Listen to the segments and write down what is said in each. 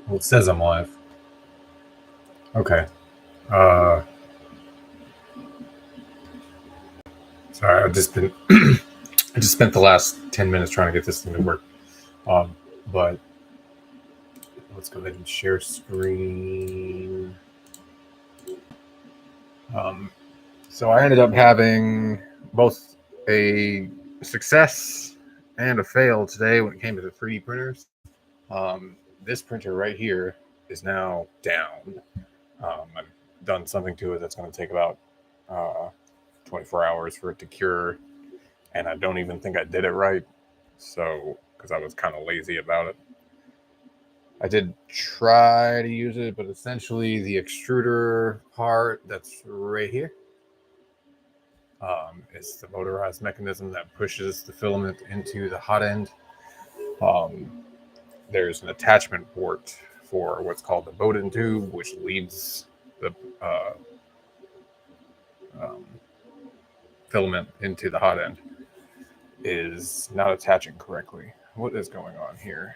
Well, it says I'm live. Okay. Uh, Sorry, I've just been. I just spent the last 10 minutes trying to get this thing to work. But let's go ahead and share screen. So I ended up having both a success and a fail today when it came to the 3D printers. This printer right here is now down. I've done something to it that's going to take about 24 hours for it to cure, and I don't even think I did it right. So, because I was kind of lazy about it, I did try to use it, but essentially the extruder part that's right here is the motorized mechanism that pushes the filament into the hot end. There's an attachment port for what's called the Bowden tube, which leads the um, filament into the hot end, is not attaching correctly. What is going on here?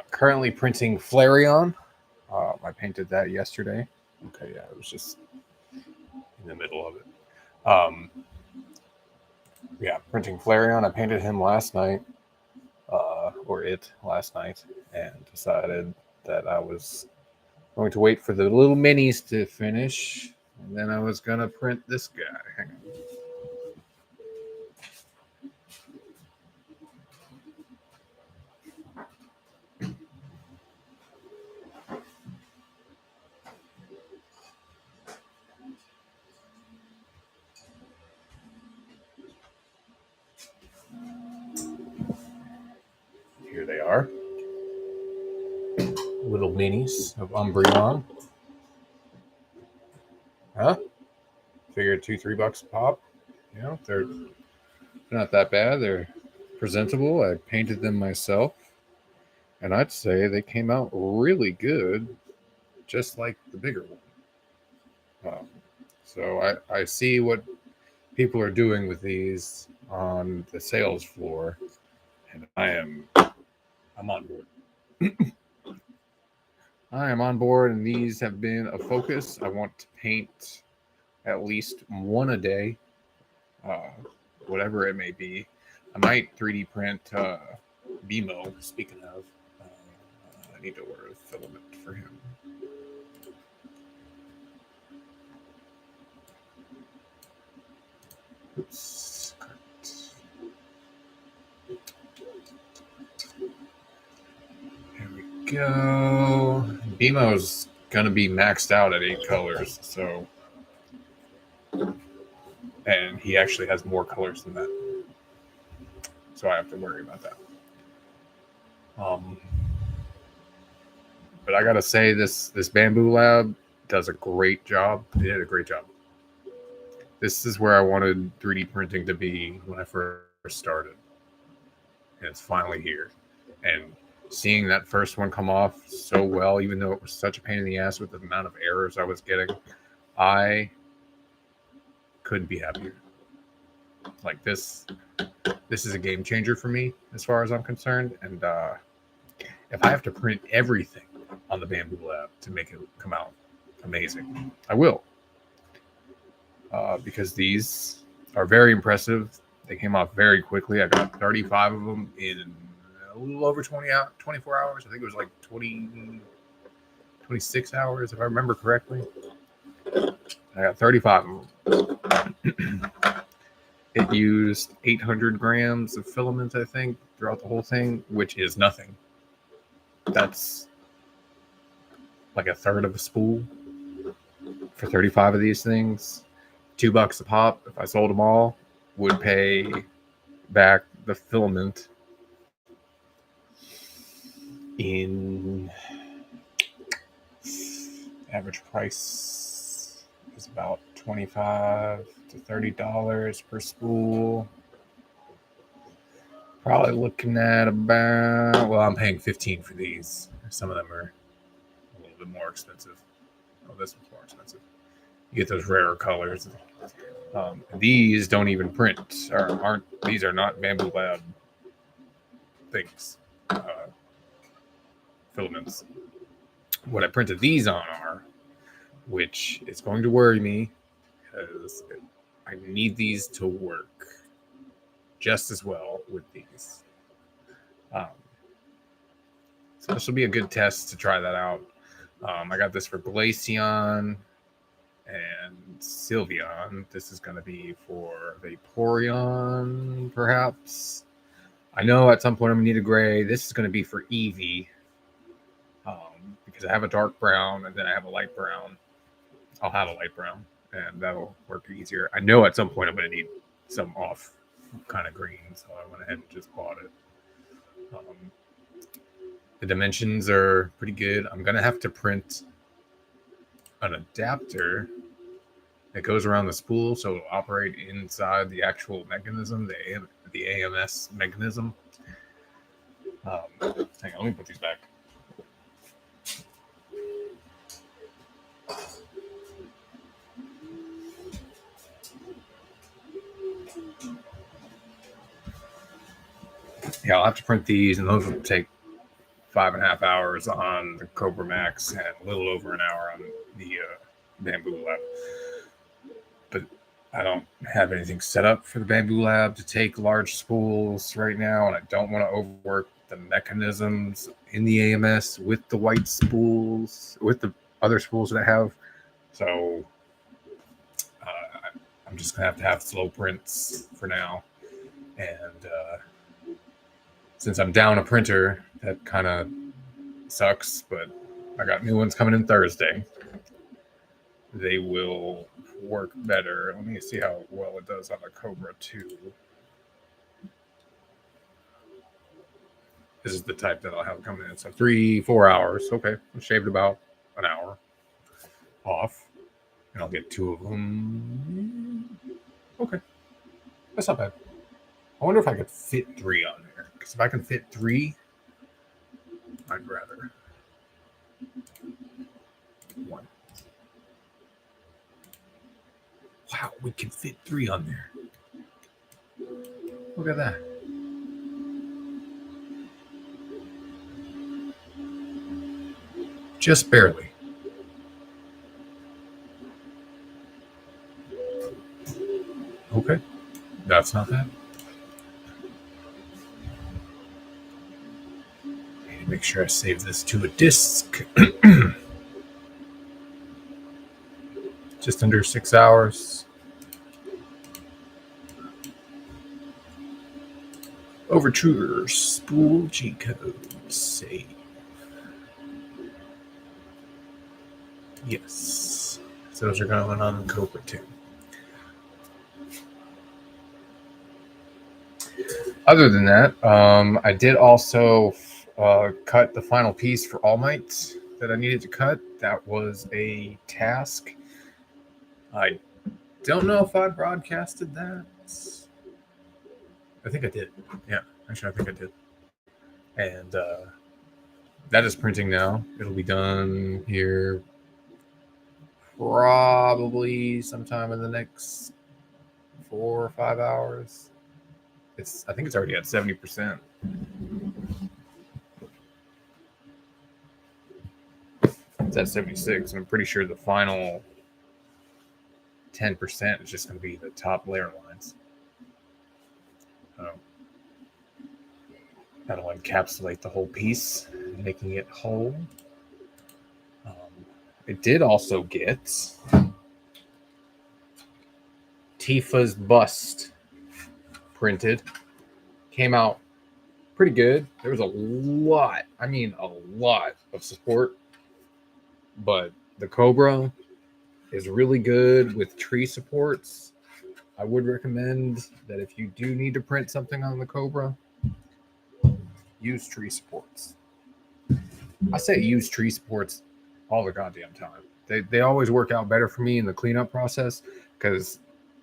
Currently printing Flareon. I painted that yesterday. Okay, yeah, it was just in the middle of it. Yeah, printing Flareon. I painted him last night, or it last night, and decided that I was going to wait for the little minis to finish, and then I was gonna print this guy. Hang on. Here they are. Little minis of Umbreon. Huh? Figured $2-3 a pop. You know, they're not that bad. They're presentable. I painted them myself, and I'd say they came out really good, just like the bigger one. So I see what people are doing with these on the sales floor, and I'm on board. I am on board, and these have been a focus. I want to paint at least one a day, whatever it may be. I might 3D print BMO. Speaking of, I need to order a filament for him. Oops. There we go. BMO's gonna be maxed out at 8 colors, so, and he actually has more colors than that, so I have to worry about that. But I gotta say, this Bambu Lab does a great job. They did a great job. This is where I wanted 3D printing to be when I first started, and it's finally here. And seeing that first one come off so well, even though it was such a pain in the ass with the amount of errors I was getting, I couldn't be happier. Like this is a game changer for me as far as I'm concerned. And if I have to print everything on the Bambu Lab to make it come out amazing, I will. Because these are very impressive. They came off very quickly. I got 35 of them in a little over 24 hours. I think it was like 26 hours, if I remember correctly. I got 35 of them. It used 800 grams of filament, I think, throughout the whole thing, which is nothing. That's like a third of a spool for 35 of these things. $2 a pop. If I sold them all, would pay back the filament in average price is about $25 to $30 per spool. Probably looking at about, well, I'm paying $15 for these. Some of them are a little bit more expensive. Oh, this one's more expensive. You get those rarer colors. These don't even print, or aren't. These are not Bambu Lab things. filaments. What I printed these on are, which is going to worry me because I need these to work just as well with these. So this will be a good test to try that out. I got this for Glaceon and Sylveon. This is going to be for Vaporeon, perhaps. I know at some point I'm going to need a gray. This is going to be for Eevee. Because I have a dark brown and then I have a light brown. I'll have a light brown and that'll work easier. I know at some point I'm going to need some off kind of green, so I went ahead and just bought it. The dimensions are pretty good. I'm going to have to print an adapter that goes around the spool so it'll operate inside the actual mechanism, the AMS mechanism. Hang on, let me put these back. Yeah, I'll have to print these, and those will take 5.5 hours on the Cobra Max and a little over an hour on the Bamboo Lab. But I don't have anything set up for the Bamboo Lab to take large spools right now, and I don't want to overwork the mechanisms in the AMS with the white spools, with the other spools that I have. So I'm just going to have slow prints for now. And since I'm down a printer, that kind of sucks, but I got new ones coming in Thursday. They will work better. Let me see how well it does on the Cobra 2. This is the type that I'll have coming in. So 3-4 hours. Okay. I shaved about an hour off. And I'll get 2 of them. Okay. That's not bad. I wonder if I could fit 3 on there. Because if I can fit 3, I'd rather 1. Wow, we can fit 3 on there. Look at that. Just barely. Okay, that's not bad. Make sure I save this to a disk. Just under 6 hours. Overture spool G code save. Yes. So those are going on the Cobra 2. Other than that, I did also cut the final piece for All Might that I needed to cut. That was a task. I don't know if I broadcasted that. I think I did. Yeah, actually, I think I did. And that is printing now. It'll be done here probably sometime in the next 4 or 5 hours. I think it's already at 70%. It's at 76, and I'm pretty sure the final 10% is just going to be the top layer lines. That'll encapsulate the whole piece, making it whole. I did also get Tifa's bust printed. Came out pretty good. There was a lot of support. But the Cobra is really good with tree supports. I would recommend that if you do need to print something on the Cobra, use tree supports. I say use tree supports all the goddamn time. They always work out better for me in the cleanup process, because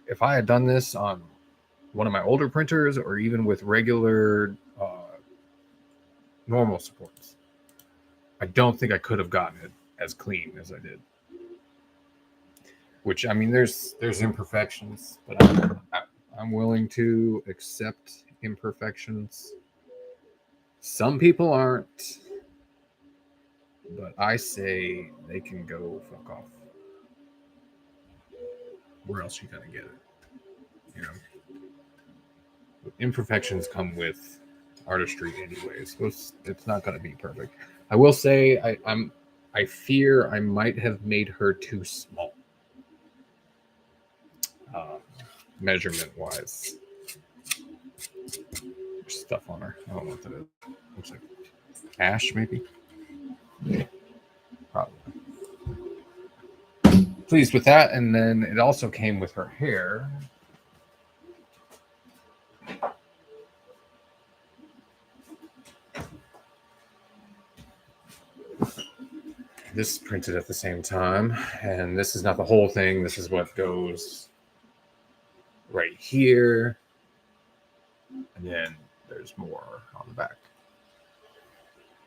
if I had done this on one of my older printers or even with regular normal supports, I don't think I could have gotten it as clean as I did. Which, I mean, there's imperfections, but I'm willing to accept imperfections. Some people aren't. but I say they can go fuck off. Where else you gonna get it? You know, imperfections come with artistry, anyways. So it's not gonna be perfect. I will say I fear I might have made her too small, uh, measurement wise. There's stuff on her. I don't know what that is. Looks like ash, maybe. Probably. Pleased with that, and then it also came with her hair. This is printed at the same time, and this is not the whole thing. This is what goes right here, and then there's more on the back.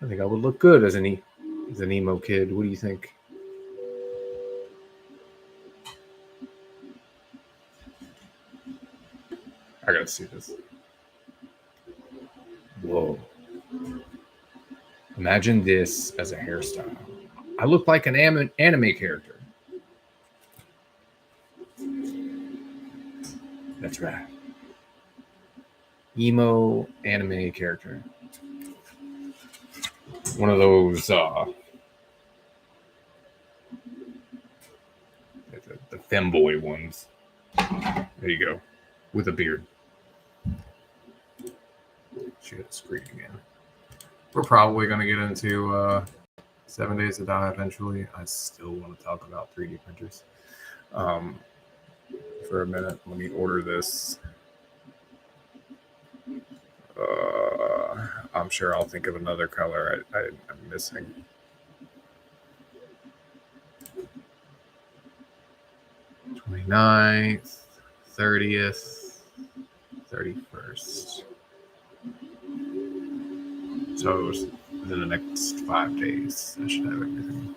I think I would look good as an emo kid. What do you think? I gotta see this. Whoa. Imagine this as a hairstyle. I look like an anime character. That's right. Emo anime character. One of those the femboy ones. There you go. With a beard. She had a screen again. We're probably going to get into 7 Days to Die eventually. I still want to talk about 3D printers. For a minute, let me order this. I'm sure I'll think of another color I'm missing. "29th, 30th, 31st. So within the next 5 days, I should have everything.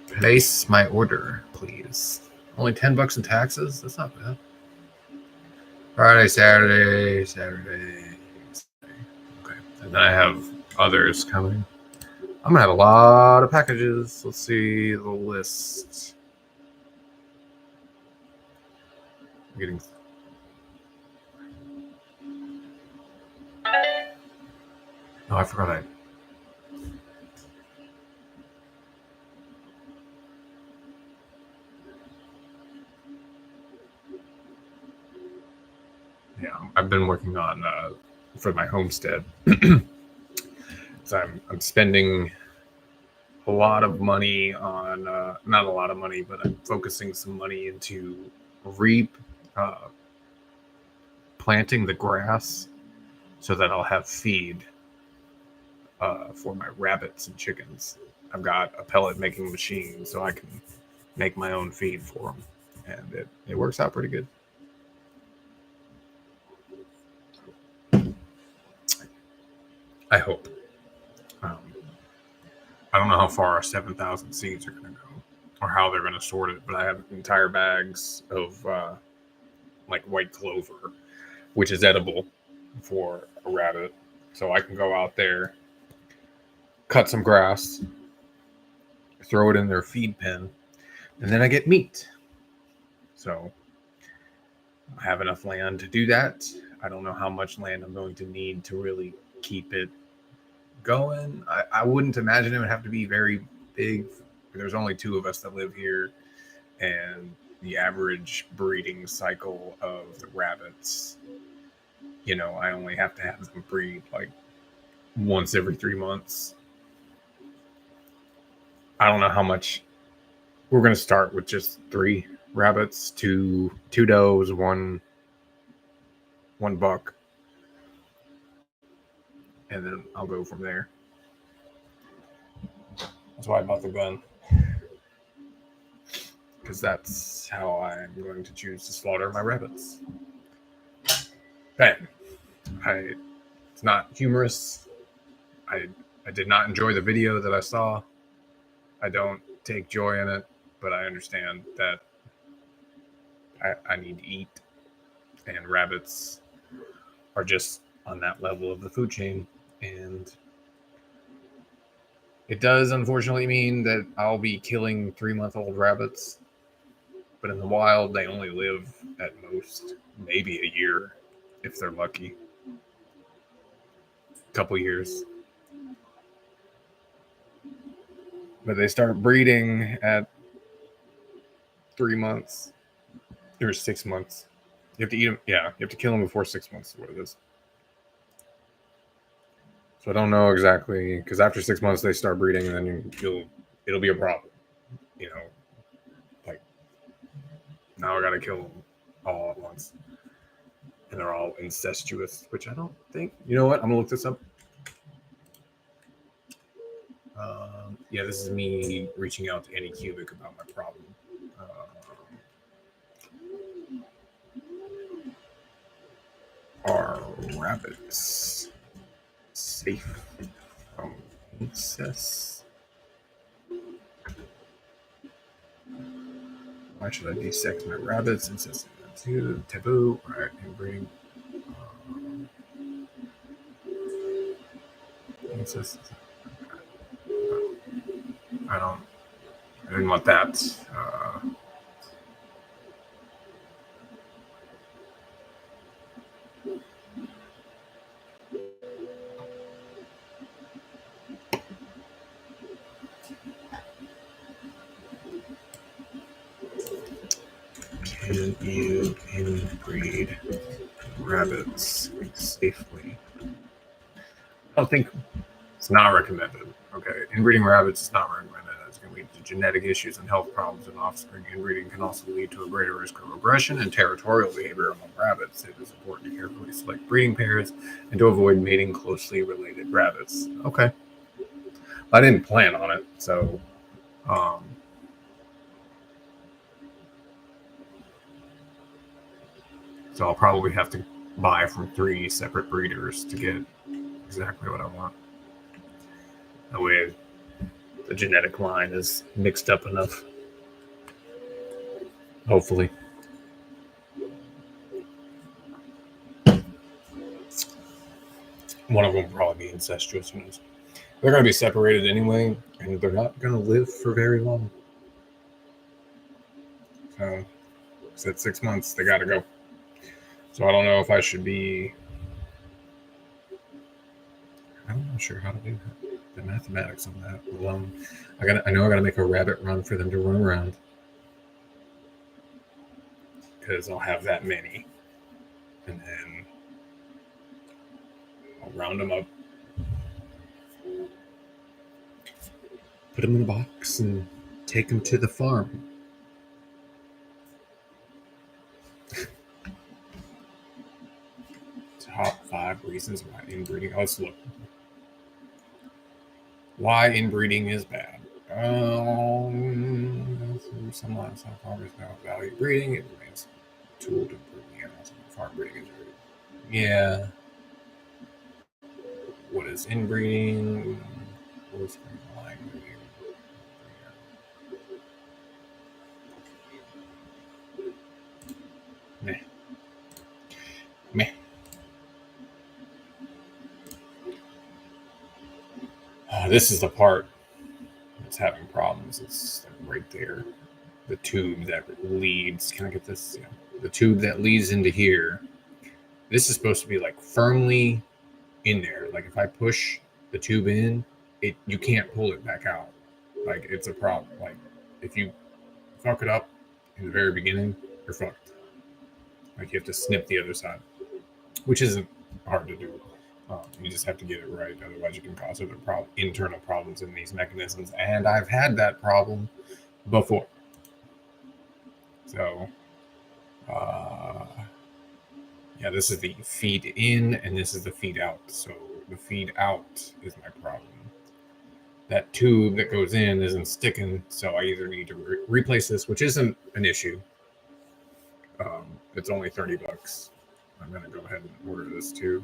Place my order, please. Only $10 in taxes? That's not bad. Friday, Saturday. Okay. And then I have others coming. I'm gonna have a lot of packages. Let's see the list. I'm getting. Oh, I forgot Yeah, I've been working on for my homestead. So I'm spending a lot of money on not a lot of money, but I'm focusing some money into planting the grass so that I'll have feed for my rabbits and chickens. I've got a pellet making machine, so I can make my own feed for them, and it works out pretty good. I hope. I don't know how far our 7,000 seeds are going to go or how they're going to sort it, but I have entire bags of like white clover, which is edible for a rabbit. So I can go out there, cut some grass, throw it in their feed pen, and then I get meat. So I have enough land to do that. I don't know how much land I'm going to need to really keep it going. I wouldn't imagine it would have to be very big. There's only 2 of us that live here, and the average breeding cycle of the rabbits, I only have to have them breed like once every 3 months. I don't know how much. We're going to start with just 3 rabbits, two does, one buck, and then I'll go from there. That's why I bought the gun, because that's how I'm going to choose to slaughter my rabbits. Bam. It's not humorous. I did not enjoy the video that I saw. I don't take joy in it, but I understand that I need to eat, and rabbits are just on that level of the food chain, and It does unfortunately mean that I'll be killing 3-month-old rabbits, but in the wild, they only live at most maybe a year if they're lucky. A couple years. But they start breeding at 3 months or 6 months. You have to eat them. Yeah, you have to kill them before 6 months. Is what it is. So I don't know exactly, because after 6 months they start breeding, and then it'll be a problem. You know, like now I gotta kill them all at once, and they're all incestuous, which I don't think. You know what? I'm gonna look this up. Yeah, this is me reaching out to Anycubic about my problem. Are rabbits safe from incest? Why should I desex my rabbits? Incest is too taboo. Right, inbreeding. Incest. I didn't want that. Can you inbreed rabbits safely? I don't think it's not recommended. Okay, inbreeding rabbits is not recommended. It's going to lead to genetic issues and health problems in offspring. Inbreeding can also lead to a greater risk of aggression and territorial behavior among rabbits. It is important to carefully select breeding pairs and to avoid mating closely related rabbits. Okay. I didn't plan on it, so I'll probably have to buy from 3 separate breeders to get exactly what I want. That way the genetic line is mixed up enough. Hopefully. One of them will probably be incestuous. Who knows? They're going to be separated anyway, and they're not going to live for very long. So, at 6 months, they got to go. So I don't know if I should be. I'm not sure how to do the mathematics on that. I know I got to make a rabbit run for them to run around, because I'll have that many, and then I'll round them up, put them in a box, and take them to the farm. Top 5 reasons why inbreeding. Let's look. Why inbreeding is bad. Some livestock farmers now value breeding. It remains a tool to improve the animals and farm breeding is rude. Yeah. What is inbreeding? Meh. Meh. This is the part that's having problems. It's right there. The tube that leads. Can I get this? Yeah. The tube that leads into here. This is supposed to be like firmly in there. Like if I push the tube in, you can't pull it back out. Like it's a problem. Like if you fuck it up in the very beginning, you're fucked. Like you have to snip the other side, which isn't hard to do. You just have to get it right. Otherwise, you can cause other internal problems in these mechanisms. And I've had that problem before. So, yeah, this is the feed in and this is the feed out. So the feed out is my problem. That tube that goes in isn't sticking, so I either need to replace this, which isn't an issue. It's only $30. I'm going to go ahead and order this too.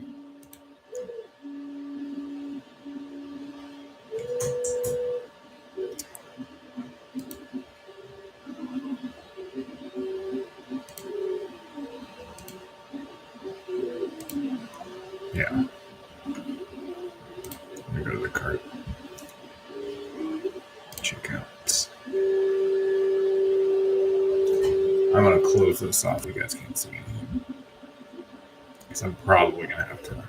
Yeah. Let me go to the cart. close this off. You guys can't see anything. Because I'm probably going to have to.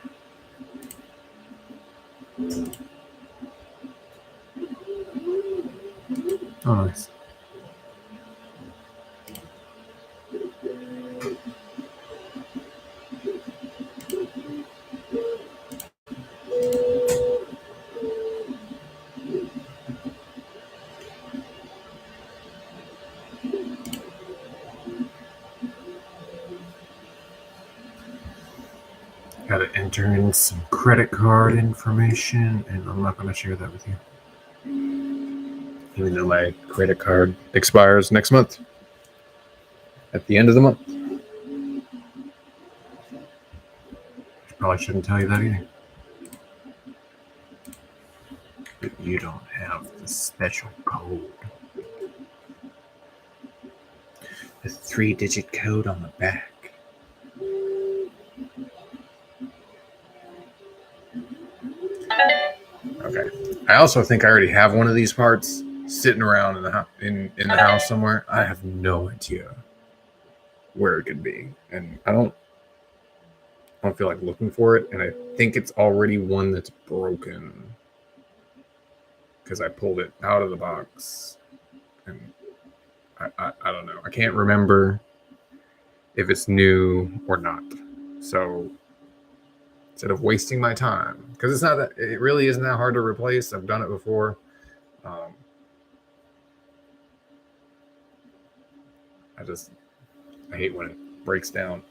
Oh, nice. Got to enter in some credit card information, and I'm not going to share that with you. Even though my credit card expires next month. At the end of the month. Probably shouldn't tell you that either. But you don't have the special code. The 3-digit code on the back. Okay. I also think I already have one of these parts sitting around in the house somewhere. I have no idea where it could be, and I don't feel like looking for it. And I think it's already one that's broken because I pulled it out of the box, and I don't know. I can't remember if it's new or not. So instead of wasting my time, because it really isn't that hard to replace. I've done it before. I hate when it breaks down.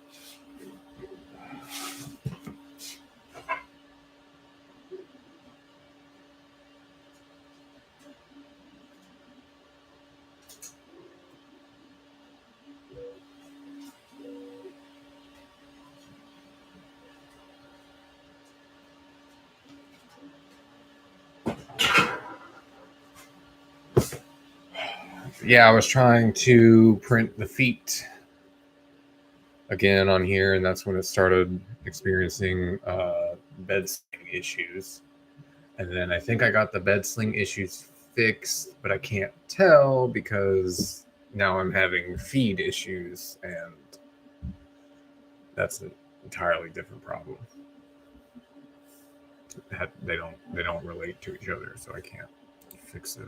Yeah, I was trying to print the feet again on here, and that's when it started experiencing bed sling issues. And then I think I got the bed sling issues fixed, but I can't tell because now I'm having feed issues, and that's an entirely different problem. They don't relate to each other, so I can't fix it.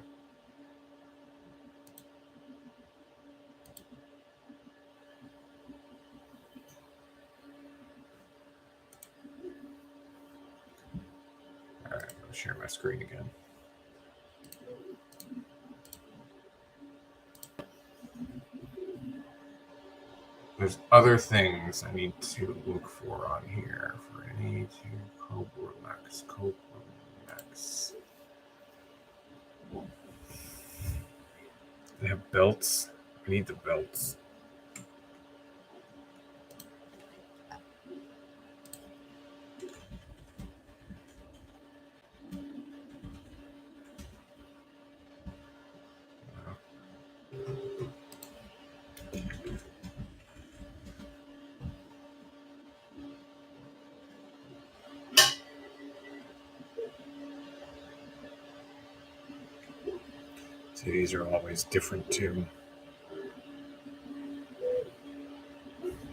All right, I'll share my screen again. There's other things I need to look for on here. For any to Cobra Max. They have belts. I need the belts. See, these are always different too.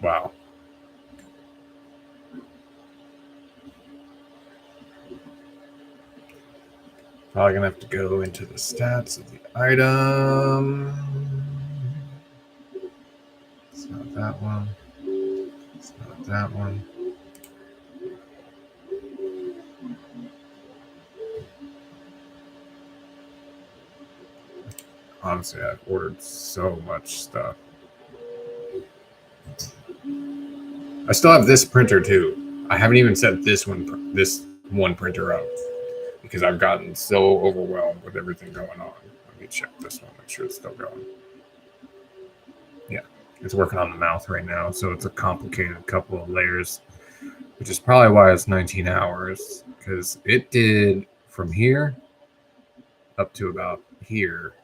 Wow. Probably gonna have to go into the stats of the item. It's not that one. It's not that one. Honestly, I've ordered so much stuff. I still have this printer too. I haven't even set this one printer up because I've gotten so overwhelmed with everything going on. Let me check this one, make sure it's still going. Yeah, it's working on the mouth right now, so it's a complicated couple of layers, which is probably why it's 19 hours, because it did from here up to about here.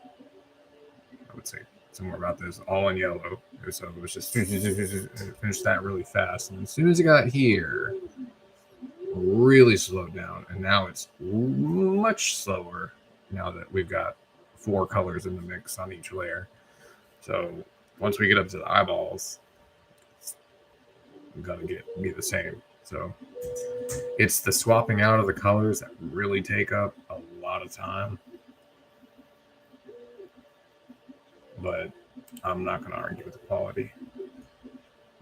I would say somewhere about this, all in yellow. So it was just finished that really fast. And as soon as it got here, really slowed down. And now it's much slower now that we've got 4 colors in the mix on each layer. So once we get up to the eyeballs, it's gonna be the same. So it's the swapping out of the colors that really take up a lot of time. But I'm not going to argue with the quality.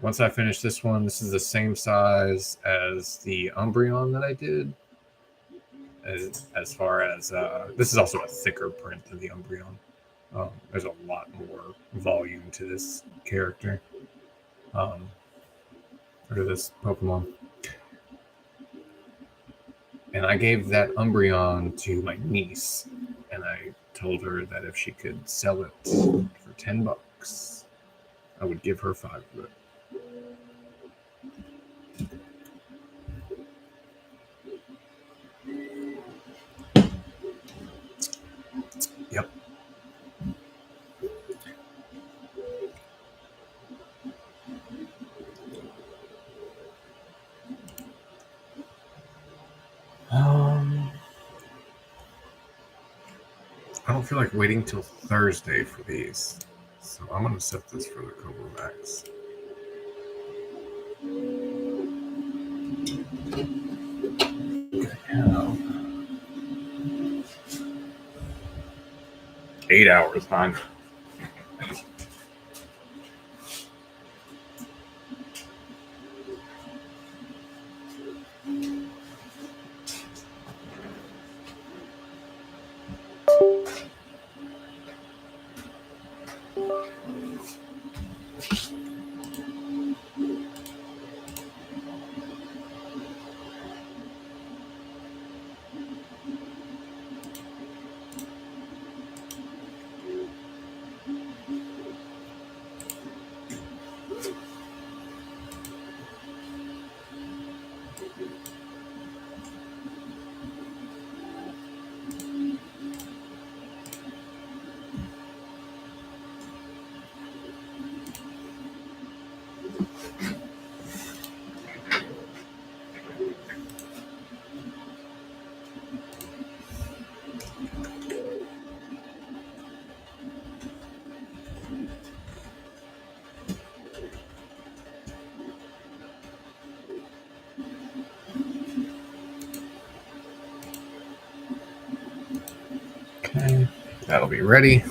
Once I finish this one, this is the same size as the Umbreon that I did. As far as this is also a thicker print than the Umbreon. There's a lot more volume to this character, or to this Pokemon. And I gave that Umbreon to my niece, and I told her that if she could sell it for $10, I would give her 5 of it. Yep. I don't feel like waiting till Thursday for these, so I'm going to set this for the Cobra-Max. Okay, 8 hours, fine. Okay, that'll be ready.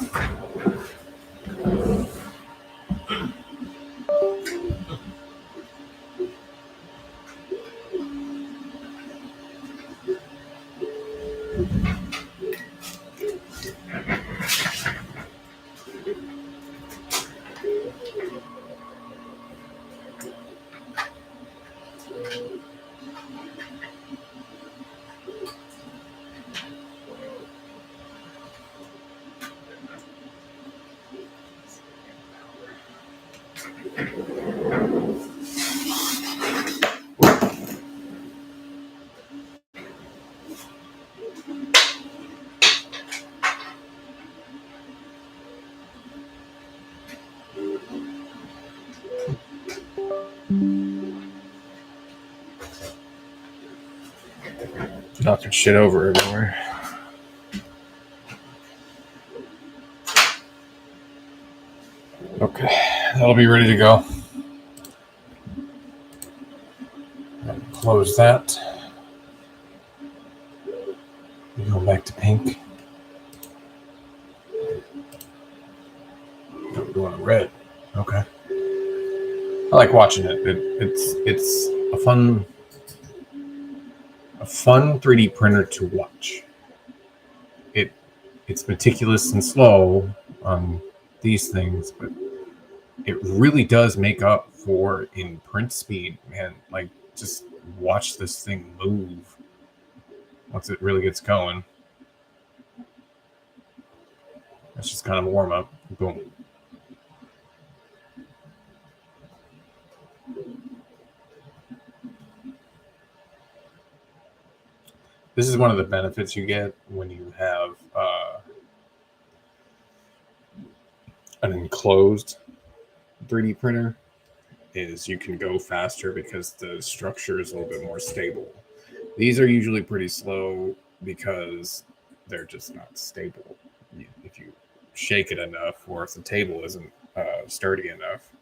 Knocking shit over everywhere. Okay, that'll be ready to go. Close that. We go back to pink. We're going to red. Okay. I like watching it. It's a fun 3D printer to watch. It's meticulous and slow on these things, but it really does make up for in print speed, man. Like, just watch this thing move once it really gets going. That's just kind of a warm up. Boom. This is one of the benefits you get when you have an enclosed 3D printer, is you can go faster because the structure is a little bit more stable. These are usually pretty slow because they're just not stable. If you shake it enough, or if the table isn't sturdy enough.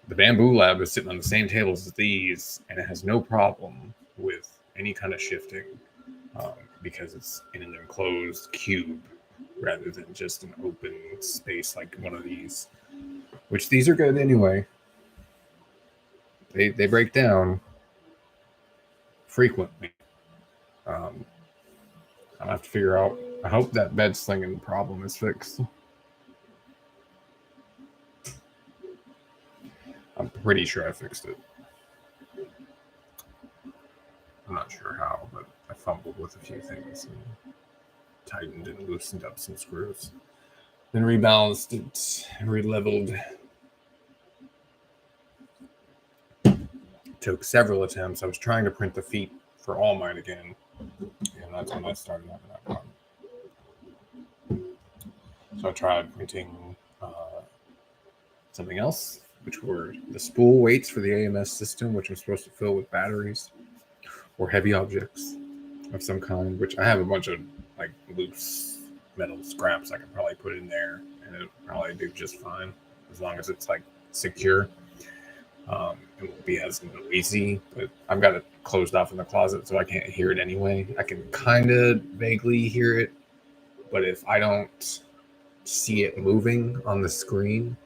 The Bambu Lab is sitting on the same tables as these, and it has no problem with any kind of shifting because it's in an enclosed cube rather than just an open space like one of these, which these are good anyway. They break down frequently. I'll have to figure out. I hope that bed slinging problem is fixed. I'm pretty sure I fixed it. I'm not sure how, but I fumbled with a few things and tightened and loosened up some screws. Then rebalanced it, re-leveled. Took several attempts. I was trying to print the feet for All Might again, and that's when I started having that problem. So I tried printing something else, which were the spool weights for the AMS system, which I'm supposed to fill with batteries or heavy objects of some kind, which I have a bunch of like loose metal scraps I can probably put in there, and it'll probably do just fine as long as it's like secure. It won't be as noisy, but I've got it closed off in the closet, so I can't hear it anyway. I can kind of vaguely hear it, but if I don't see it moving on the screen,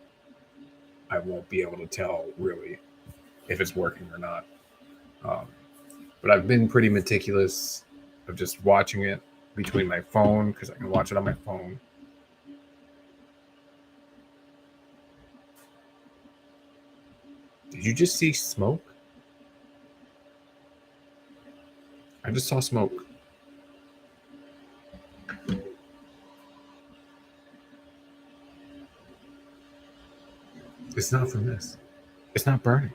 I won't be able to tell really if it's working or not. But I've been pretty meticulous of just watching it between my phone, because I can watch it on my phone. Did you just see smoke? I just saw smoke. It's not from this. It's not burning.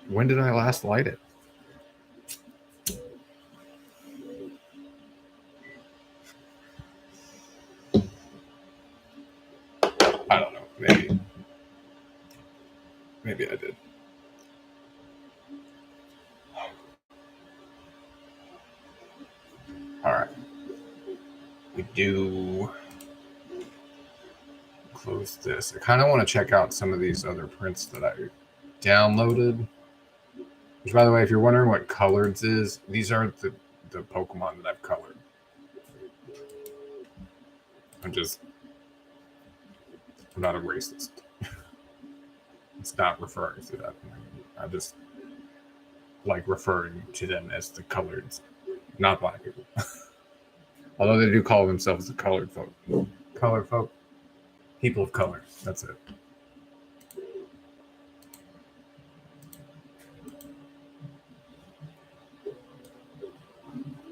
When did I last light it? I don't know. Maybe I did. All right. We do close this. I kind of want to check out some of these other prints that I downloaded. Which, by the way, if you're wondering what Coloreds is, these are the Pokemon that I've colored. I'm not a racist. It's not referring to that. I just like referring to them as the Coloreds, not black people. Although they do call themselves the colored folk. Colored folk. People of color. That's it.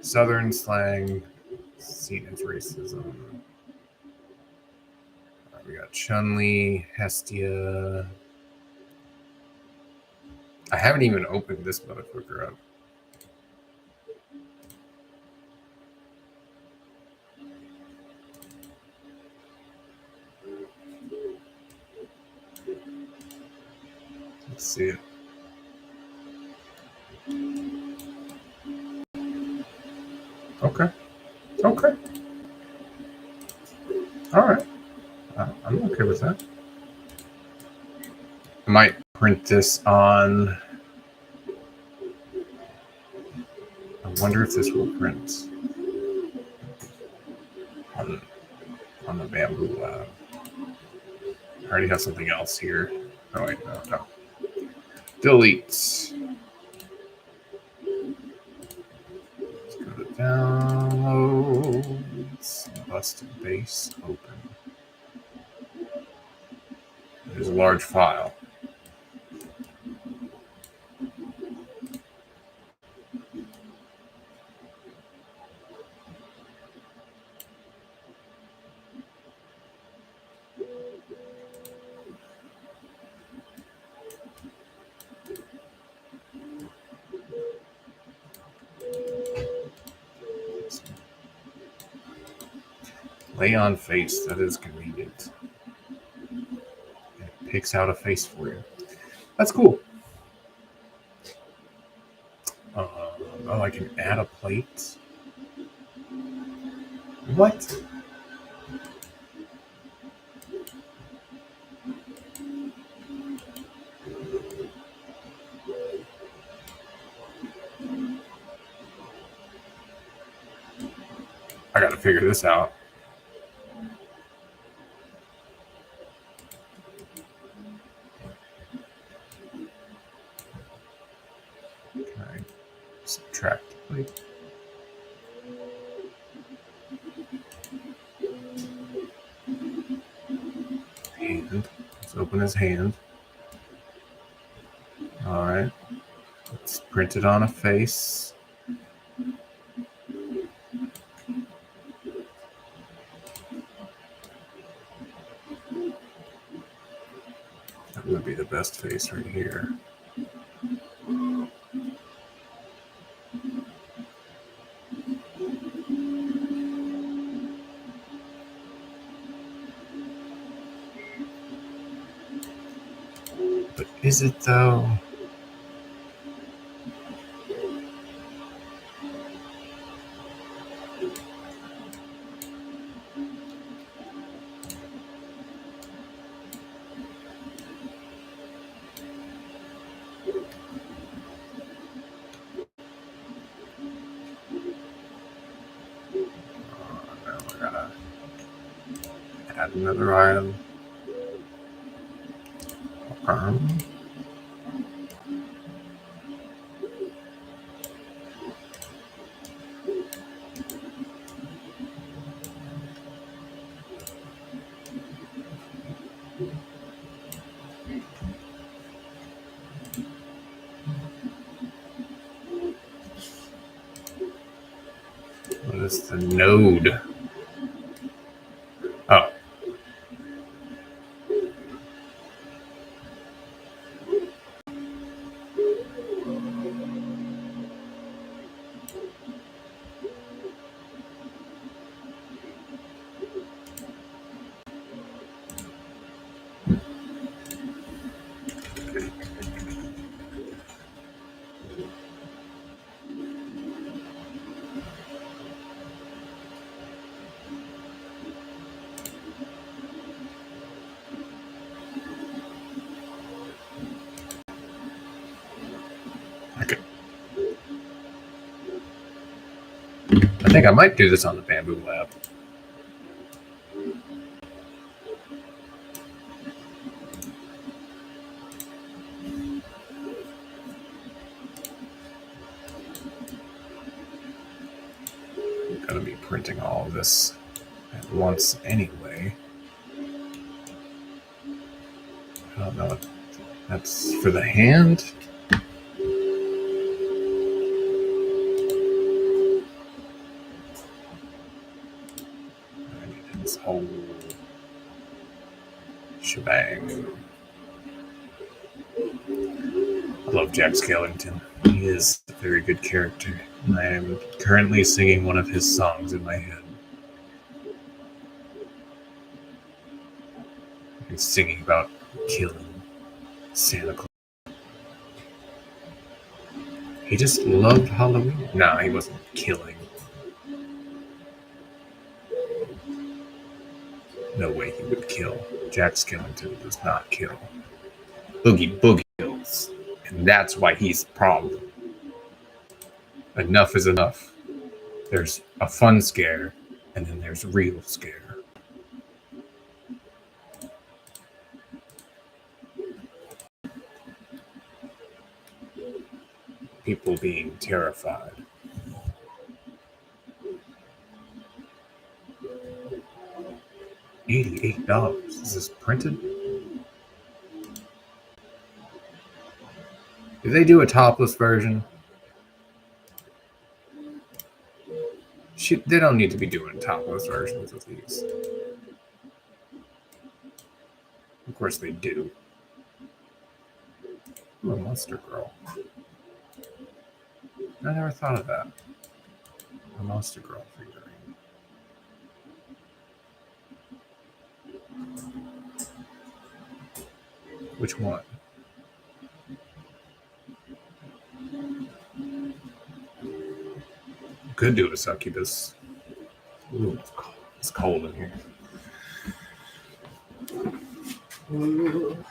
Southern slang seen as racism. We got Chun-Li, Hestia. I haven't even opened this motherfucker up. Let's see it. Okay. All right. I'm okay with that. I might print this on. I wonder if this will print on the Bambu Lab. I already have something else here. Oh wait, no. Delete. Let's go to downloads. Busted base open. There's a large file. Lay on face. That is convenient. It picks out a face for you. That's cool. I can add a plate. What? got to figure this out. Okay. Subtract plate. Hand. Let's open his hand. All right. Let's print it on a face. That would be the best face right here. But is it though? Now we gotta add another item. What is the node? Oh. Okay. I think I might do this on the Bamboo Lab. I'm gonna be printing all of this at once anyway. I don't know. That's for the hand. I need this whole shebang. I love Jack Skellington. He is a very good character. I am currently singing one of his songs in my head. He's singing about killing Santa Claus. He just loved Halloween. Nah, he wasn't killing. No way he would kill. Jack Skellington does not kill. Boogie kills. And that's why he's the problem. Enough is enough. There's a fun scare, and then there's real scare. People being terrified. $88. Is this printed? Did they do a topless version? They don't need to be doing topless versions of these. Of course they do. Ooh, a Monster Girl. I never thought of that. A Monster Girl figurine. Which one? Could do a succubus. Ooh, it's cold in here. Ooh.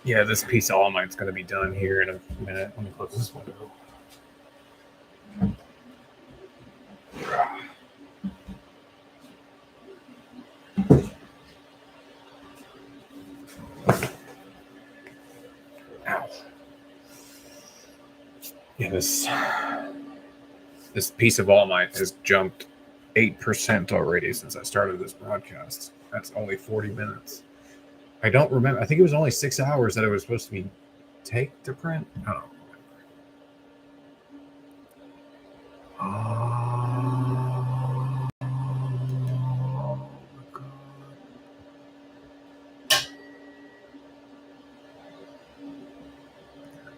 Yeah, this piece of All Might's going to be done here in a minute. Let me close this window. Ow. Yeah, this piece of All Might has jumped 8% already since I started this broadcast. That's only 40 minutes. I don't remember. I think it was only 6 hours that it was supposed to be take to print. I don't know. Oh, God.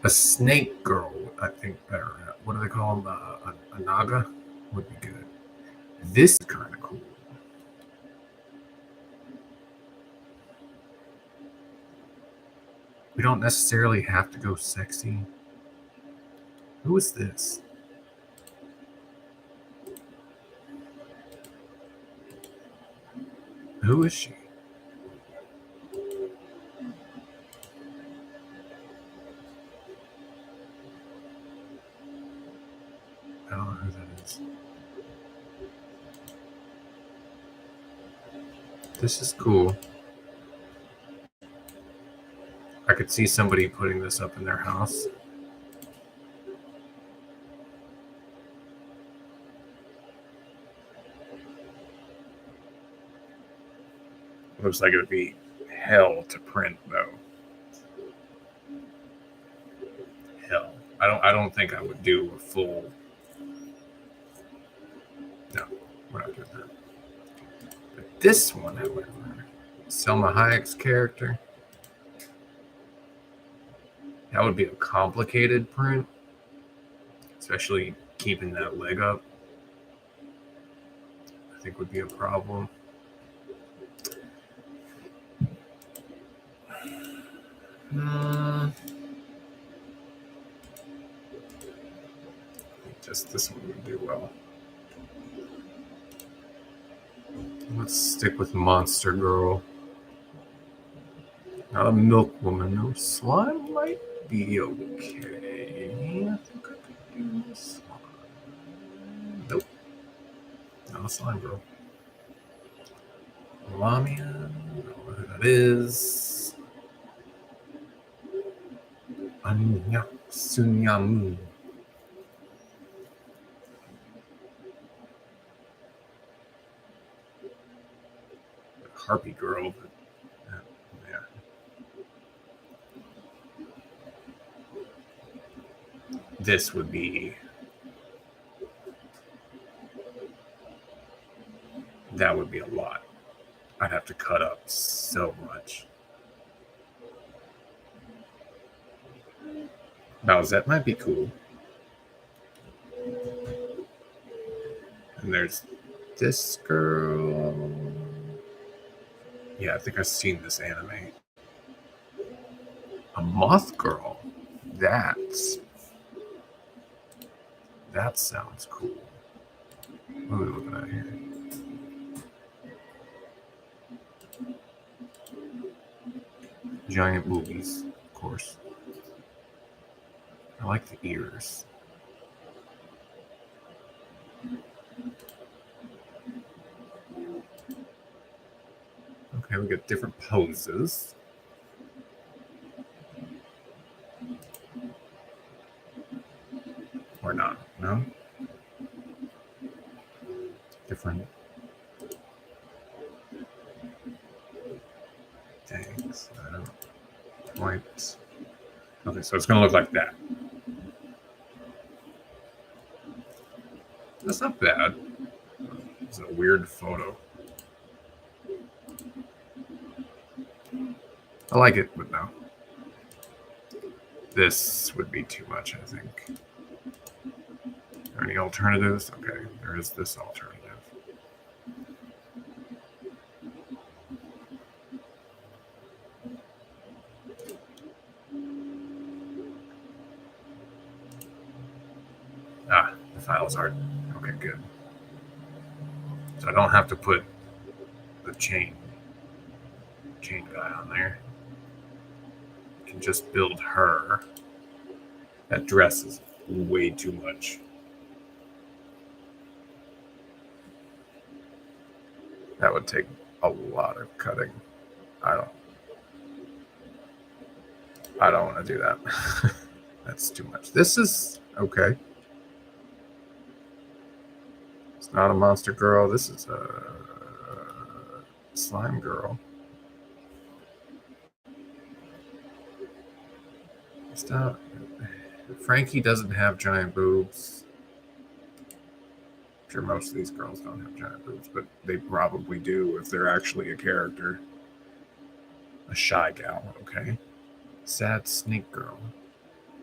A snake girl, I think, or what do they call them? A naga would be good. This is kind of cool. We don't necessarily have to go sexy. Who is this? Who is she? I don't know who that is. This is cool. I could see somebody putting this up in their house. Looks like it would be hell to print, though. Hell. I don't think I would do a full. No, we're not doing that. But this one, however, Selma Hayek's character, that would be a complicated print, especially keeping that leg up. I think would be a problem. Just this one would do well. Let's stick with Monster Girl. Not a milk woman. No, slime might be okay. I think I could do this one. Nope. Not a slime girl. Lamia. I don't know who that is. Anya Sunyamu. Harpy girl, but yeah. This would be. That would be a lot. I'd have to cut up so much. Bowsette might be cool. And there's this girl. Yeah, I think I've seen this anime. A moth girl. That sounds cool. What are we looking at here? Giant movies, of course. I like the ears. Okay, we got different poses. Or not, no? Different things. I don't quite. Okay, so it's going to look like that. That's not bad. It's a weird photo. I like it, but no. This would be too much, I think. Are there any alternatives? Okay, there is this alternative. Ah, the files are okay, good. So I don't have to put the chain guy on there. can just build her. That dress is way too much. That would take a lot of cutting. I don't want to do that. That's too much. This is okay. It's not a monster girl. This is a slime girl. Stop. Frankie doesn't have giant boobs. I'm sure most of these girls don't have giant boobs, but they probably do if they're actually a character. A shy gal, okay. Sad snake girl.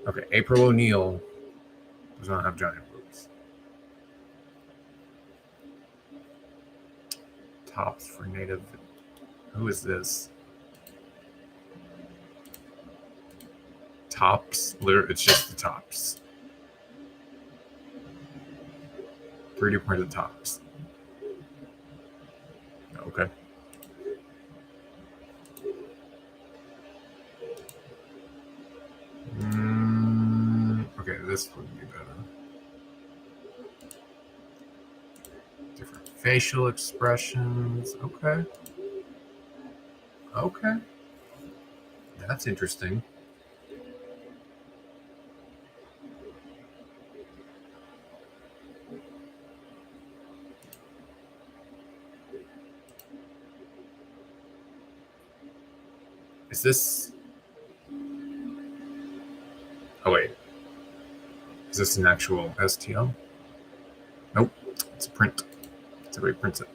Okay, April O'Neil does not have giant boobs. Tops for native. Who is this? Tops. It's just the tops. 3D printed tops. Okay. Okay, this would be better. Different facial expressions. Okay. Okay. That's interesting. Is this... Oh, wait. Is this an actual STL? Nope. It's a print. That's how he prints it.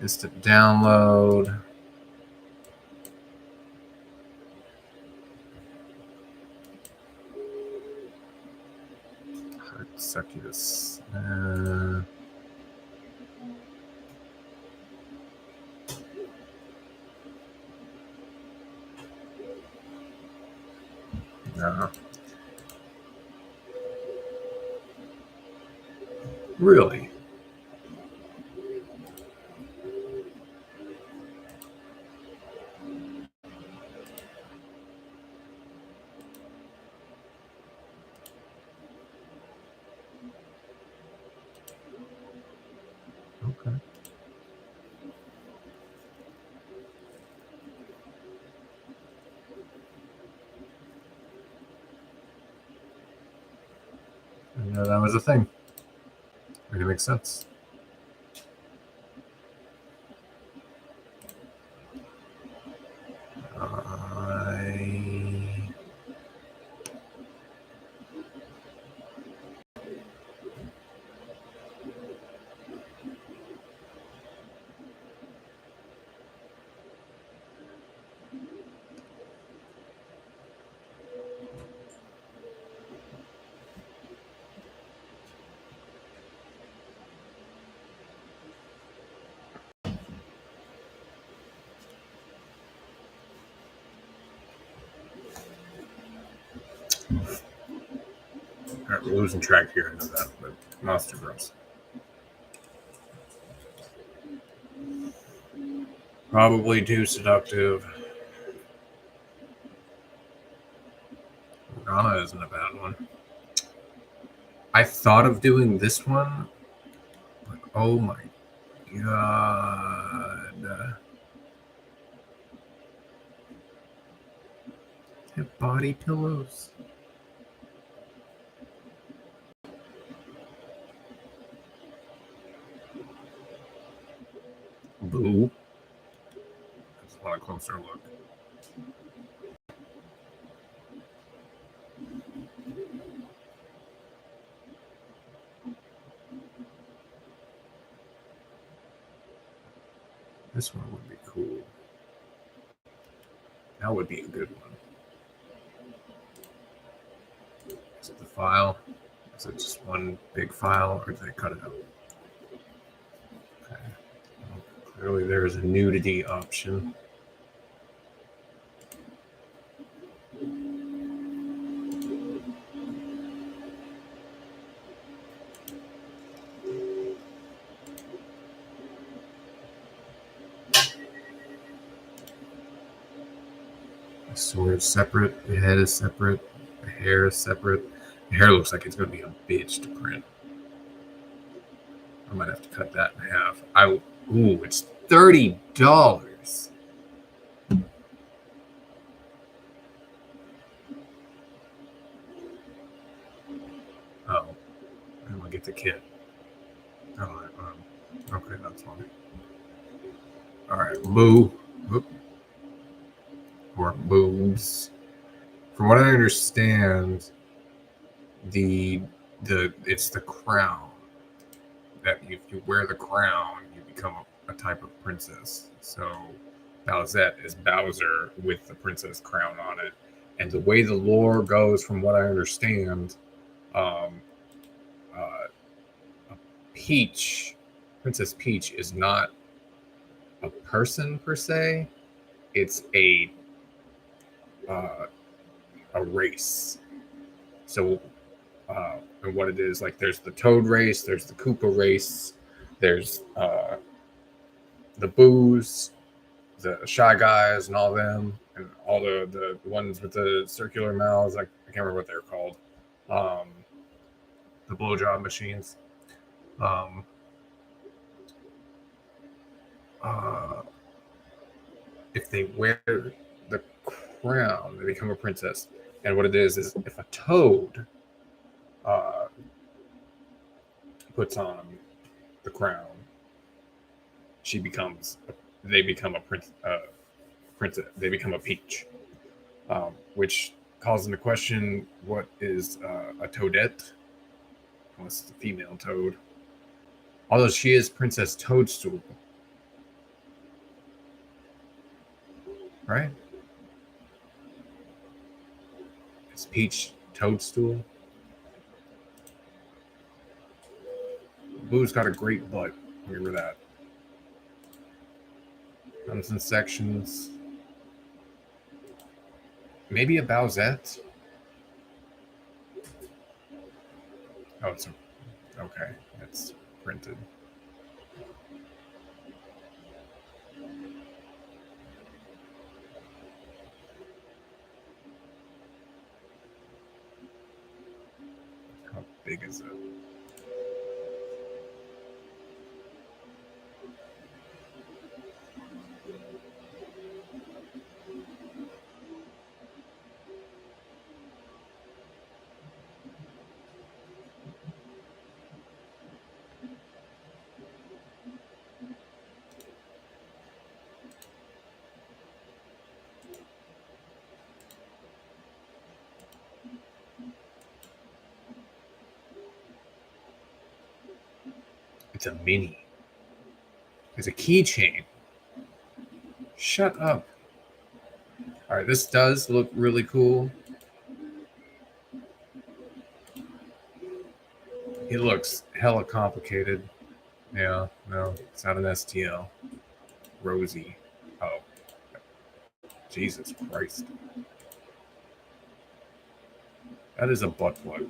Instant download. Heart succubus. No. Really? Okay. I didn't know that was a thing. Really makes sense. Alright, we're losing track here. I know that, but Monster Girls. Probably too seductive. Morgana isn't a bad one. I thought of doing this one, but oh my god. They have body pillows. Boo. I just want a closer look. This one would be cool. That would be a good one. Is it the file? Is it just one big file, or did they cut it out? Okay. Well, clearly there is a nudity option. The sword is separate. The head is separate. The hair is separate. The hair looks like it's going to be a bitch to print. I might have to cut that in half. Ooh, it's $30. Oh, I'm gonna get the kit. Oh, okay, that's fine. All right, boo. Oop. More boobs. From what I understand, it's the crown that if you wear the crown, you become a type of princess. So Bowsette is Bowser with the princess crown on it. And the way the lore goes, from what I understand, um, Peach, Princess Peach, is not a person per se. It's a race. So, and what it is, like, there's the Toad race, there's the Koopa race, there's the Boos, the Shy Guys, and all them, and all the ones with the circular mouths. I can't remember what they're called. The blowjob machines. If they wear the crown, they become a princess. And what it is if a toad puts on the crown, they become a princess. They become a peach, which calls into question what is a toadette, unless it's a female toad. Although she is Princess Toadstool, right? It's Peach Toadstool. Boo's got a great butt. Remember that. Comes in sections. Maybe a Bowsette. Oh, it's okay. It's printed. How big is it? It's a mini. It's a keychain. Shut up. All right, this does look really cool. It looks hella complicated. Yeah, no, it's not an STL. Rosie. Oh. Jesus Christ. That is a butt plug.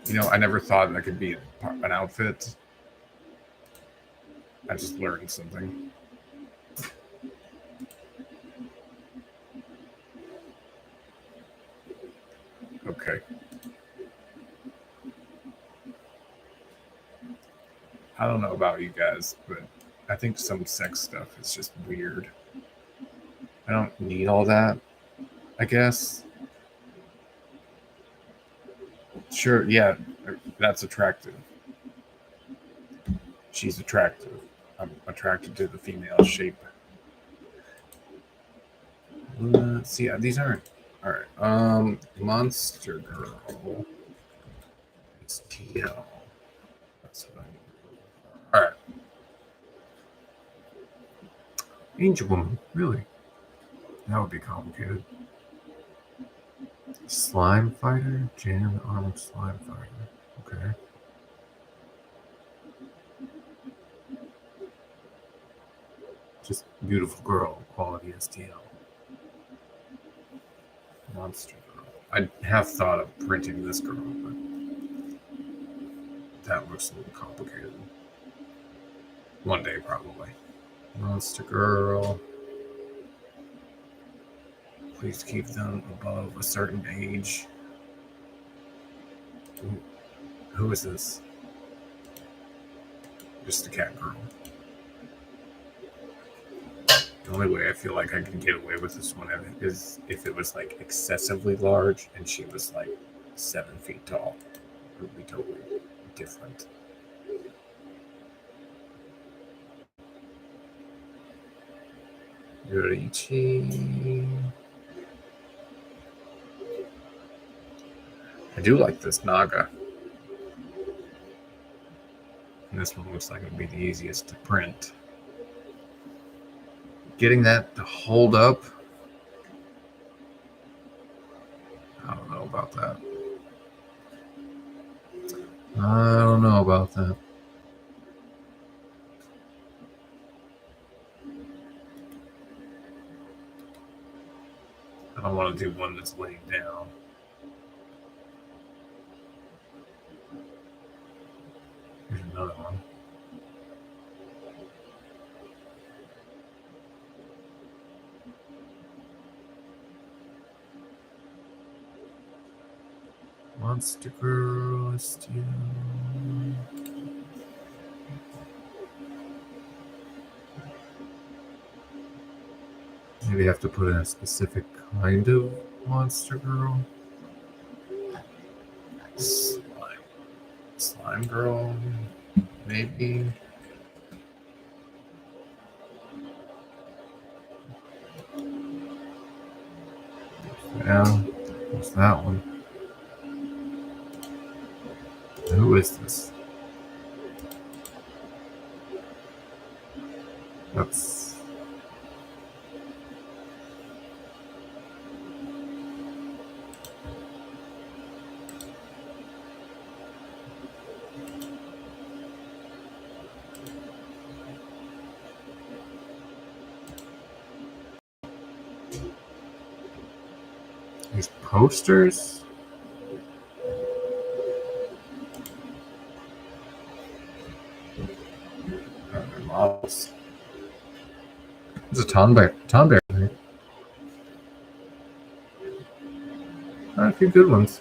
You know, I never thought that could be an outfit. I just learned something. Okay. I don't know about you guys, but I think some sex stuff is just weird. I don't need all that, I guess. Sure, yeah, that's attractive. She's attractive. I'm attracted to the female shape. Let's see. These aren't. All right. Monster Girl. It's TL. That's what I need. All right. Angel Woman. Really? That would be complicated. Slime Fighter? Jan Arnold Slime Fighter. Okay. Just beautiful girl, quality STL. Monster Girl. I have thought of printing this girl, but that looks a little complicated. One day, probably. Monster Girl. Please keep them above a certain age. Who is this? Just a cat girl. The only way I feel like I can get away with this one is if it was like excessively large and she was like 7 feet tall. It would be totally different. Yoriichi. I do like this Naga. And this one looks like it would be the easiest to print. Getting that to hold up, I don't know about that. I don't know about that. I don't want to do one that's laying down. Here's another one. Monster Girl is still. Maybe have to put in a specific kind of Monster Girl. Slime Girl, maybe. Yeah, what's that one? Who is this? That's. These posters? Models. There's a Tonberry. A few good ones.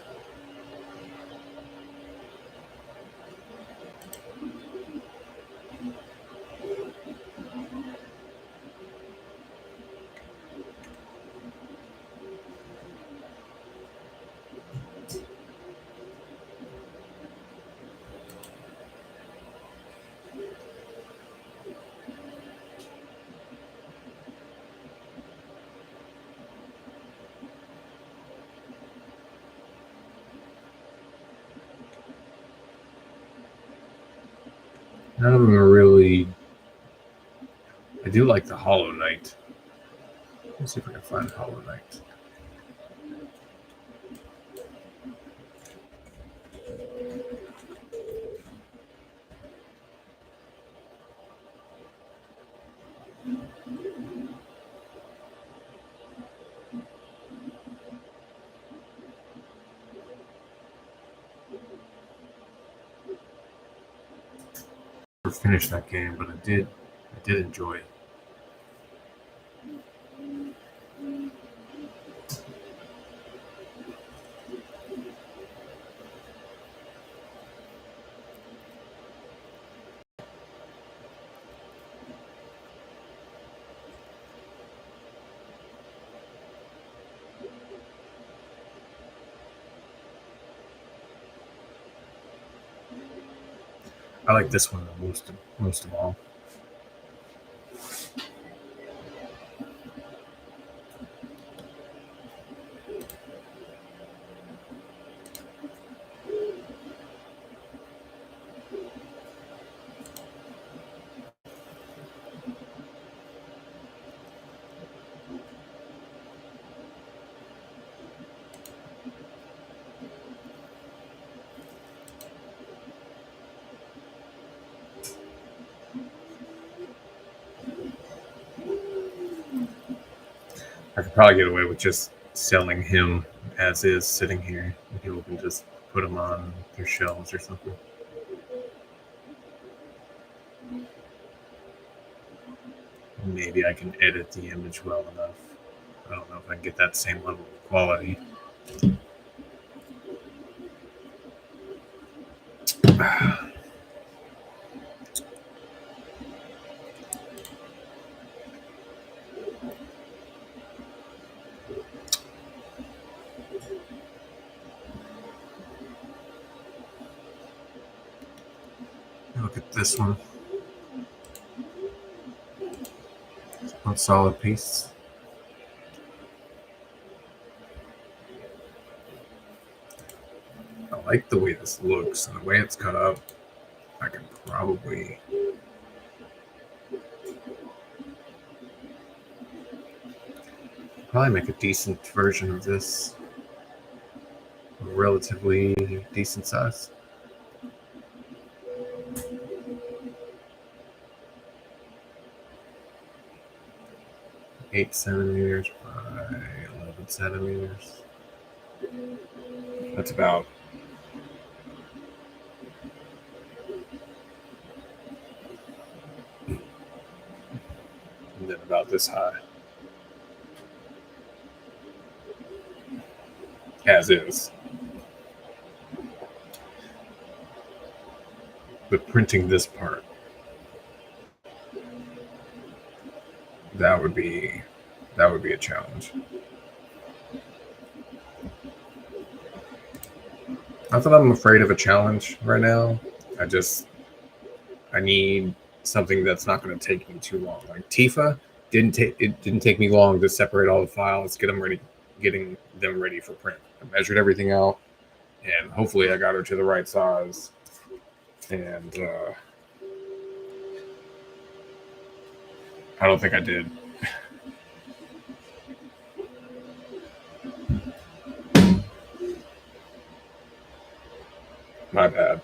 None of them are really. I do like the Hollow Knight. Let's see if I can find Hollow Knight. Finish that game, but I did enjoy it. I like this one most of all. I could probably get away with just selling him as is sitting here. People can just put him on their shelves or something. maybe I can edit the image well enough. I don't know if I can get that same level of quality. Look at this one. One solid piece. I like the way this looks and the way it's cut up. I can probably make a decent version of this. Relatively decent size. Eight centimeters by 11 centimeters. That's about and then about this high. As is. But printing this part, that would be a challenge. Not that I'm afraid of a challenge right now. I need something that's not going to take me too long. Like Tifa didn't take me long to separate all the files, getting them ready for print. I measured everything out, and hopefully I got her to the right size. And I don't think I did. My bad.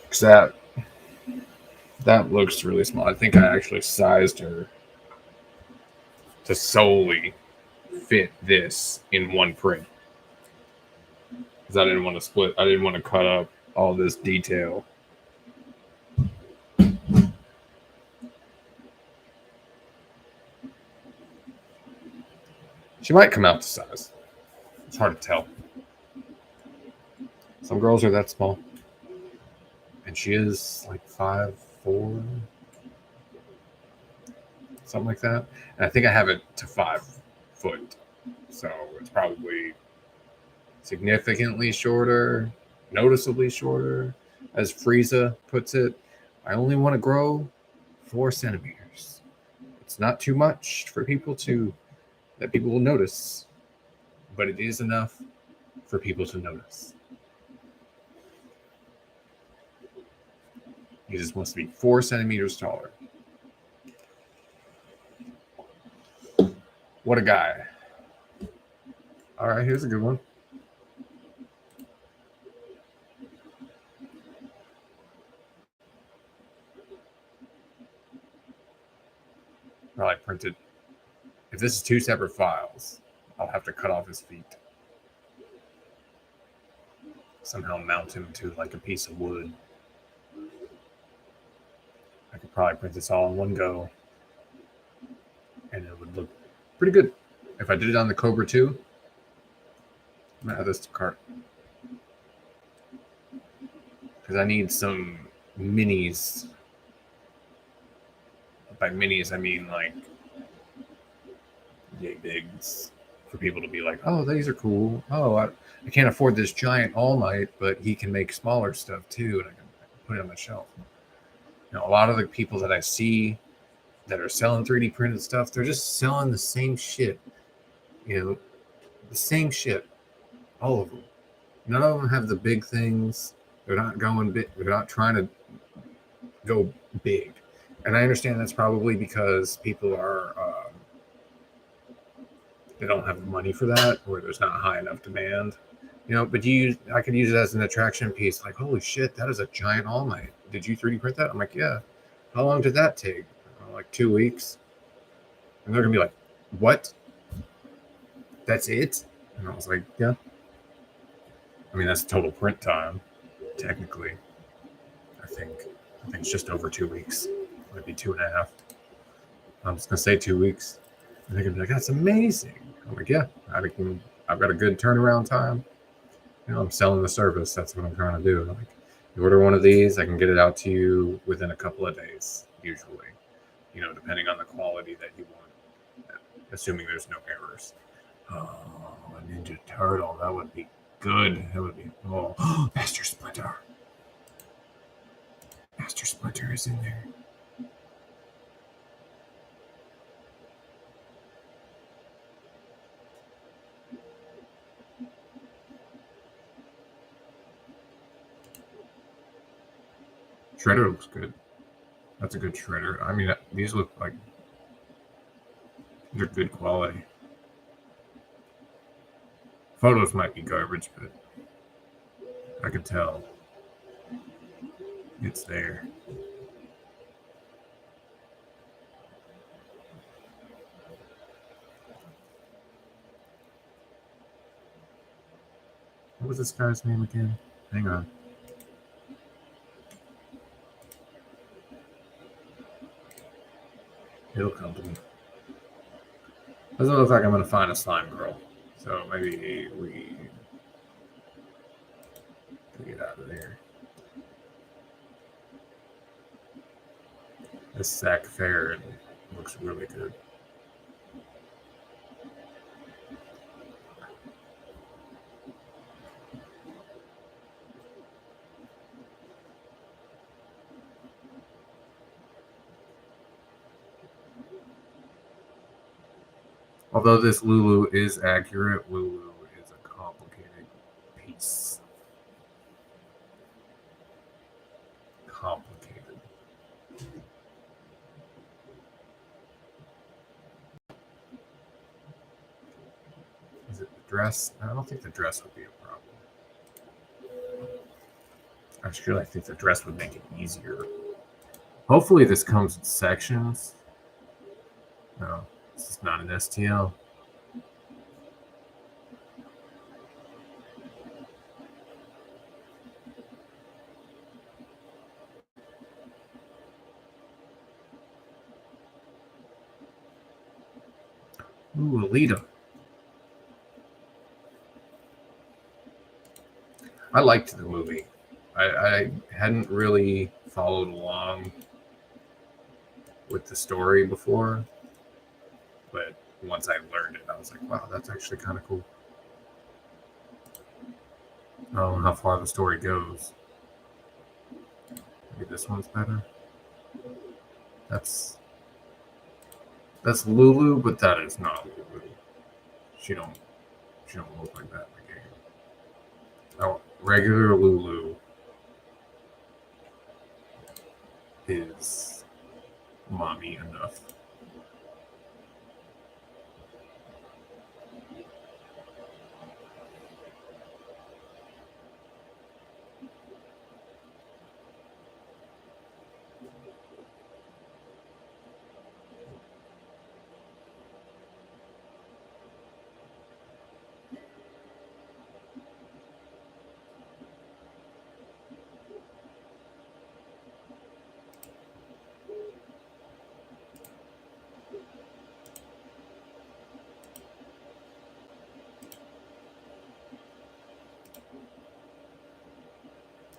Because that looks really small. I think I actually sized her to solely fit this in one print. Because I didn't want to split. I didn't want to cut up all this detail. She might come out to size. It's hard to tell. Some girls are that small. And she is like 5'4", something like that. And I think I have it to 5 foot. So it's probably significantly shorter, noticeably shorter. As Frieza puts it, I only want to grow 4 centimeters. It's not too much for that people will notice, but it is enough for people to notice. He just wants to be 4 centimeters taller. What a guy. All right, here's a good one. Probably printed. If this is 2 separate files, I'll have to cut off his feet. Somehow mount him to like a piece of wood. I could probably print this all in one go, and it would look pretty good. If I did it on the Cobra 2, I'm gonna add this to cart. Because I need some minis. By minis, I mean like yay bigs for people to be like, oh, these are cool. Oh, I can't afford this giant All Might, but he can make smaller stuff too, and I can put it on my shelf. You know, a lot of the people that I see that are selling 3D printed stuff, they're just selling the same shit. You know, the same shit. All of them. None of them have the big things. They're not going big. They're not trying to go big. And I understand that's probably because people are, they don't have the money for that, or there's not high enough demand. You know, but I could use it as an attraction piece. Like, holy shit, that is a giant All Might. Did you 3D print that? I'm like, yeah. How long did that take? Like 2 weeks. And they're gonna be like, what? That's it? And I was like, yeah. I mean, that's total print time, technically. I think it's just over 2 weeks. maybe 2.5. I'm just gonna say 2 weeks. And they're gonna be like, "That's amazing." I'm like, "Yeah, I've got a good turnaround time. I'm selling the service. That's what I'm trying to do. Like, you order one of these, I can get it out to you within a couple of days, usually. Depending on the quality that you want, assuming there's no errors." Oh, a Ninja Turtle. That would be good. That would be. Oh, Master Splinter. Master Splinter is in there. Shredder looks good. That's a good Shredder. I mean, these look like they're good quality. Photos might be garbage, but I can tell it's there. What was this guy's name again? Hang on. It'll come to me. Doesn't look like I'm going to find a slime girl. So maybe we get out of there. This Zack Fair looks really good. Although this Lulu is accurate, Lulu is a complicated piece. Complicated. Is it the dress? I don't think the dress would be a problem. Actually, I think the dress would make it easier. Hopefully this comes in sections. No, this is not an STL. Ooh, Alita. I liked the movie. I hadn't really followed along with the story before, but once I learned it, I was like, wow, that's actually kind of cool. I don't know how far the story goes. Maybe this one's better. That's Lulu, but that is not Lulu. She don't look like that in the game. Oh, regular Lulu is mommy enough.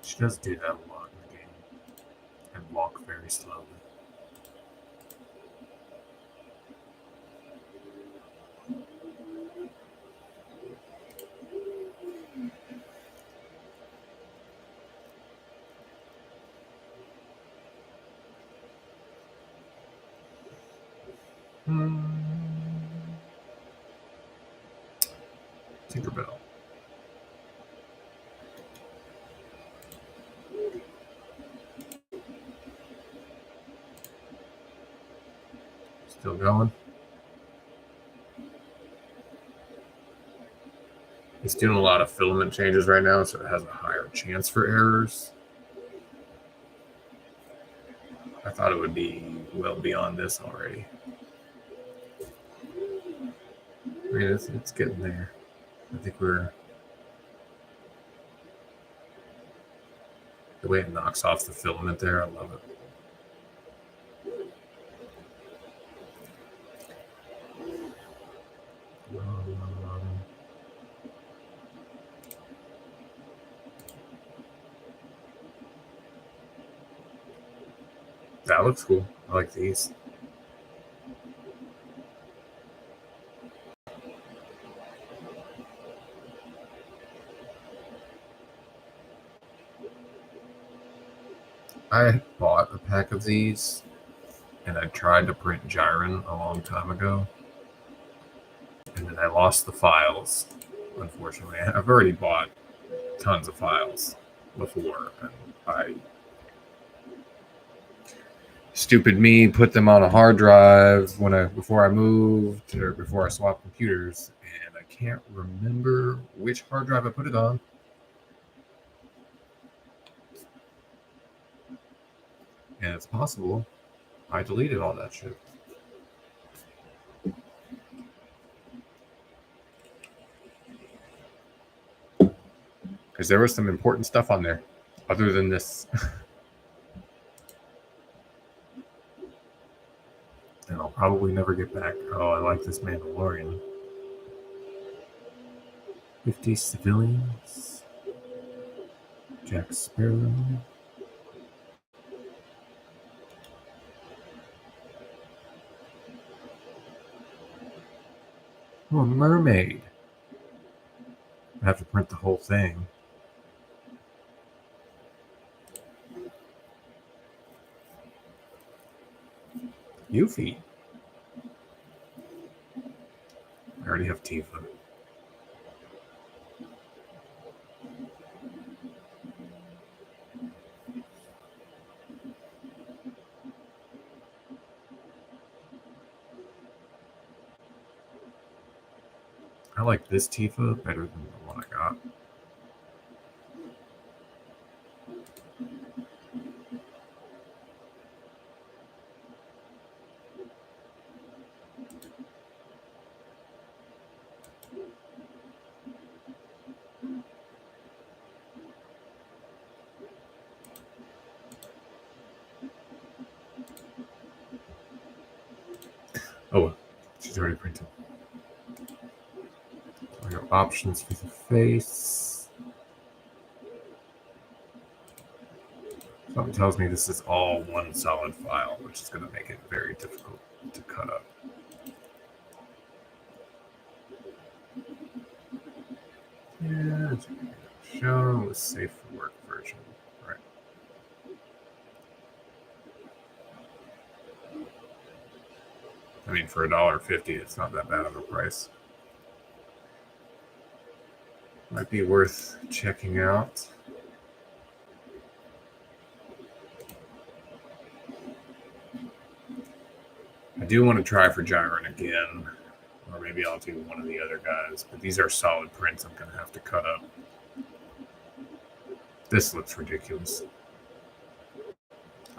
She does do that a lot in the game and walk very slowly. Tinkerbell. Still going. It's doing a lot of filament changes right now, so it has a higher chance for errors. I thought it would be well beyond this already. I mean, it's getting there. I think we're... The way it knocks off the filament there, I love it. That looks cool. I like these. I bought a pack of these, and I tried to print Gyron a long time ago, and then I lost the files, unfortunately. I've already bought tons of files before, and I, stupid me, put them on a hard drive before I moved or before I swapped computers, and I can't remember which hard drive I put it on. And it's possible I deleted all that shit. Because there was some important stuff on there other than this. And I'll probably never get back. Oh, I like this Mandalorian. 50 civilians. Jack Sparrow. Oh, mermaid. I have to print the whole thing. Yuffie. I already have Tifa. I like this Tifa better than the one I got. Oh, she's already printed. I got options for the face. Something tells me this is all one solid file, which is going to make it very difficult to cut up. Yeah, show is safe for work version. Right. I mean, for $1.50, it's not that bad of a price. Might be worth checking out. I do want to try for Gyron again, or maybe I'll do one of the other guys, but these are solid prints I'm going to have to cut up. This looks ridiculous.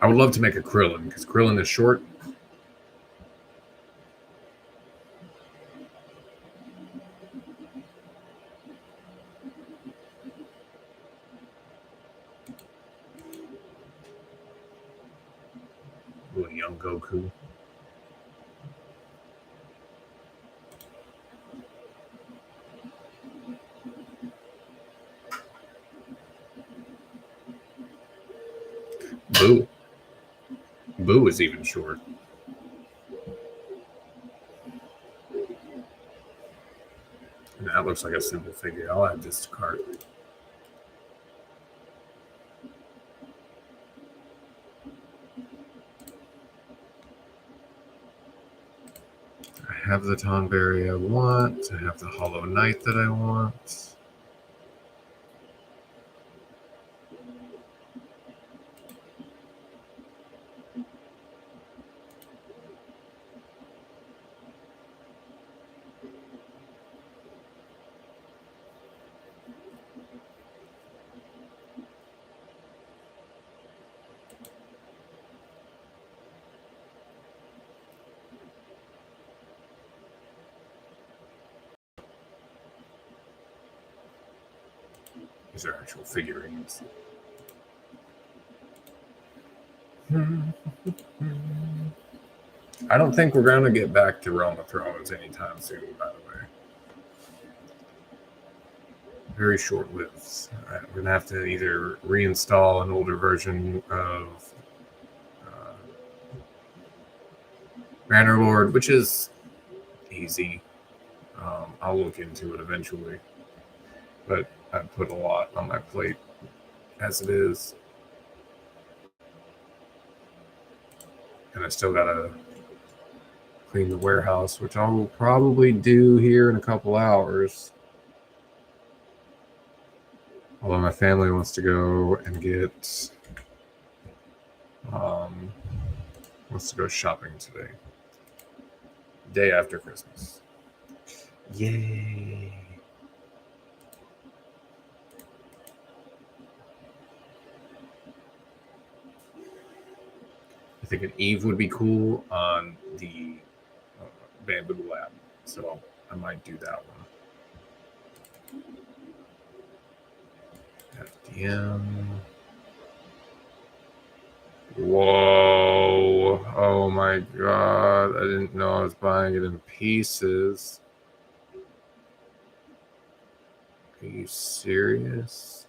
I would love to make a Krillin, because Krillin is short. Ooh, a young Goku. Boo. Boo is even short. And that looks like a simple figure. I'll add this to cart. I have the Tonberry I want. I have the Hollow Knight that I want. These are actual figurines. I don't think we're going to get back to Realm of Thrones anytime soon, by the way. Very short-lived. I'm going to have to either reinstall an older version of Bannerlord, which is easy. I'll look into it eventually, but I put a lot on my plate as it is, and I still gotta clean the warehouse, which I will probably do here in a couple hours. Although my family wants to go and get wants to go shopping today, day after Christmas. Yay! I think an Eve would be cool on the Bamboo Lab, so I might do that one. FDM. Whoa! Oh my god! I didn't know I was buying it in pieces. Are you serious?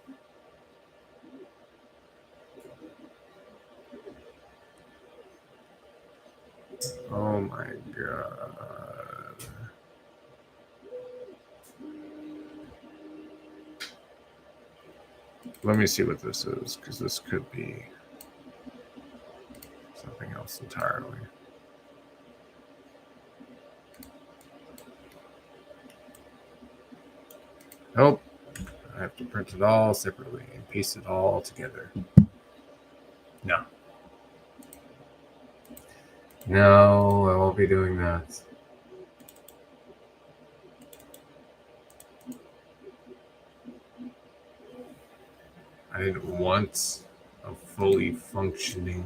Oh my god. Let me see what this is, because this could be something else entirely. Nope. I have to print it all separately and piece it all together. No. No, I won't be doing that. I didn't want a fully functioning.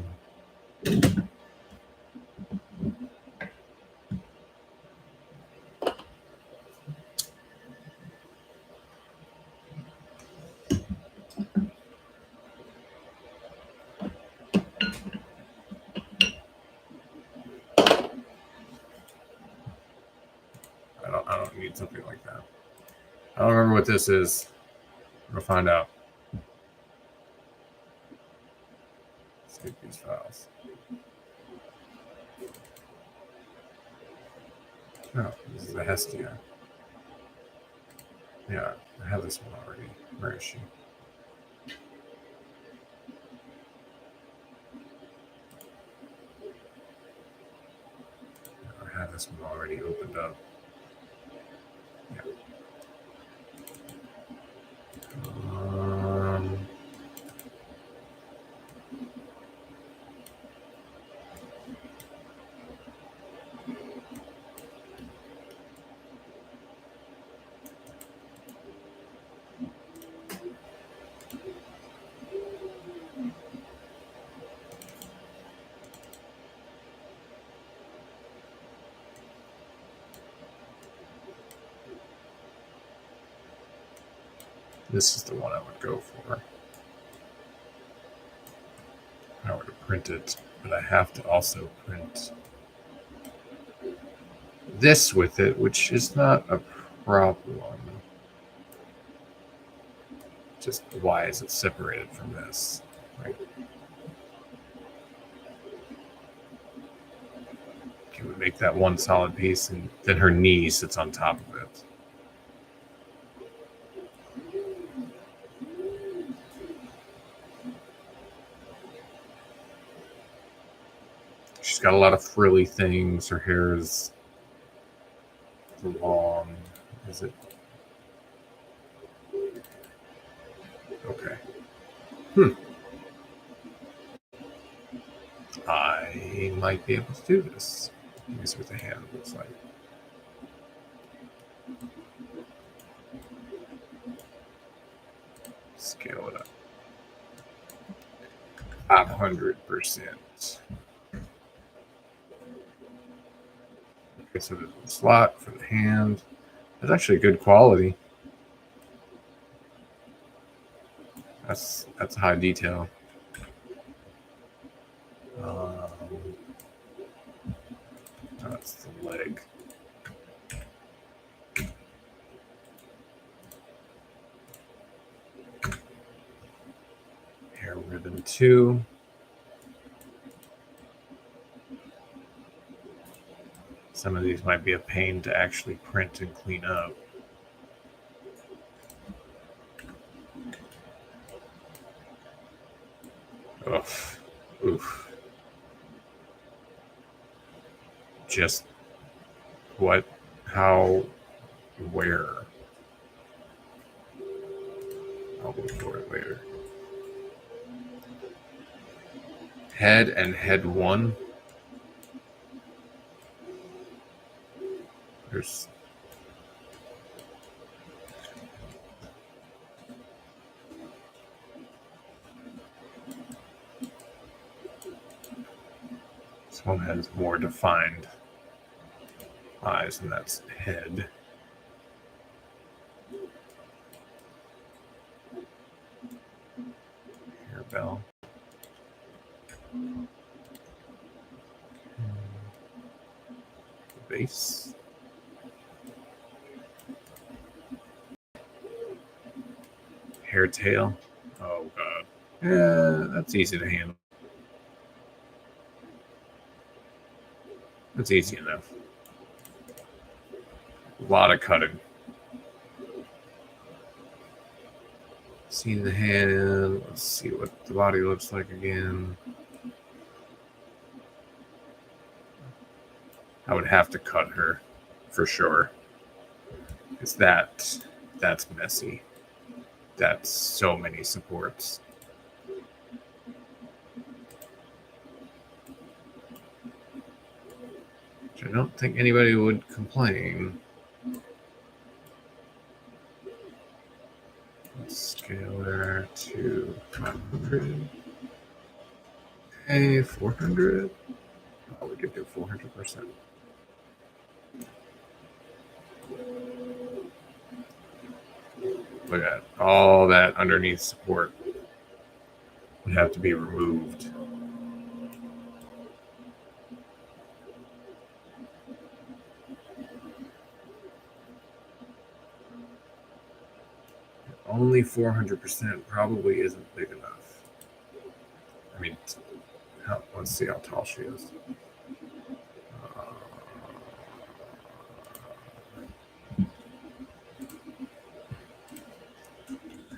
I don't need something like that. I don't remember what this is. We'll find out. Save these files. Oh, this is a Hestia. Yeah, I have this one already. Where is she? I have this one already opened up. Yeah. This is the one I would go for. I would print it, but I have to also print this with it, which is not a problem. Just why is it separated from this? Right? Can we make that one solid piece, and then her knee sits on top of it? She's got a lot of frilly things. Her hair is long. Is it? Okay. I might be able to do this. Use with a hand, it looks like. Scale it up. 500%. Okay, so there's a slot for the hand. That's actually good quality. That's high detail. That's the leg. Hair ribbon 2. Some of these might be a pain to actually print and clean up. Oof. Oof. Just what? How? Where? I'll look for it later. Head and head one. There's this one has more defined eyes, and that's head. Harebell. Base. Hair tail. Oh god. Yeah, that's easy to handle. That's easy enough. A lot of cutting. See the hand. Let's see what the body looks like again. I would have to cut her for sure. Because that's messy. That's so many supports. Which I don't think anybody would complain. Let's scale her to 500. Okay, 400. Oh, we could do 400%. Look at all that underneath support would have to be removed. Only 400% probably isn't big enough. I mean, let's see how tall she is.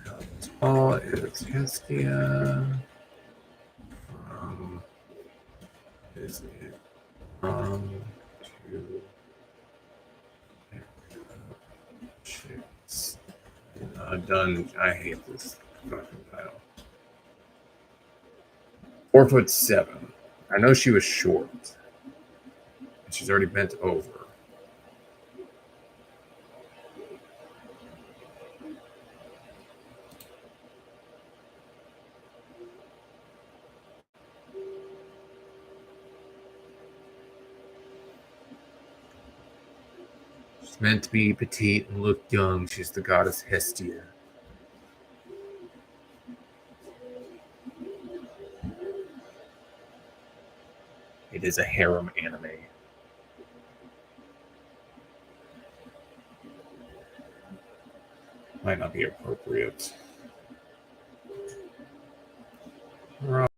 How tall is Hestia? Is it to chicks? Done. I hate this fucking title. 4'7". I know she was short. And she's already bent over. She's meant to be petite and look young. She's the goddess Hestia. It is a harem anime. Might not be appropriate. Right.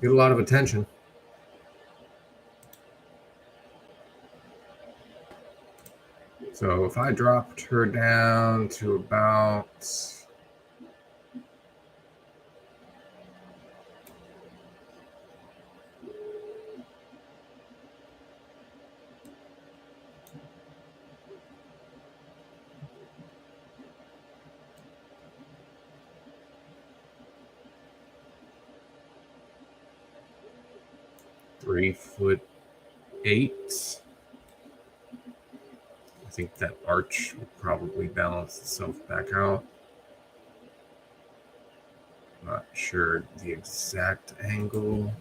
Get a lot of attention. So if I dropped her down to about 3'8". I think that arch will probably balance itself back out. Not sure the exact angle.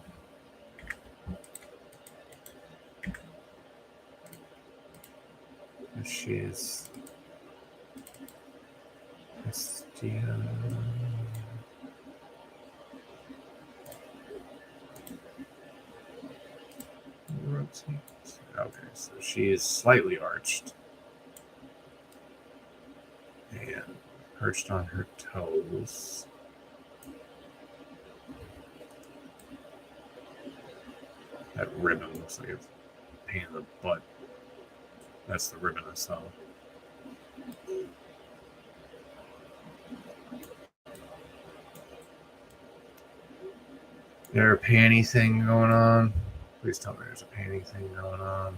She is Hestia. Rotate. Okay, so she is slightly arched and perched on her toes. That ribbon looks like it's a pain in the butt. That's the ribbon I saw. There a panty thing going on? Please tell me there's a panty thing going on.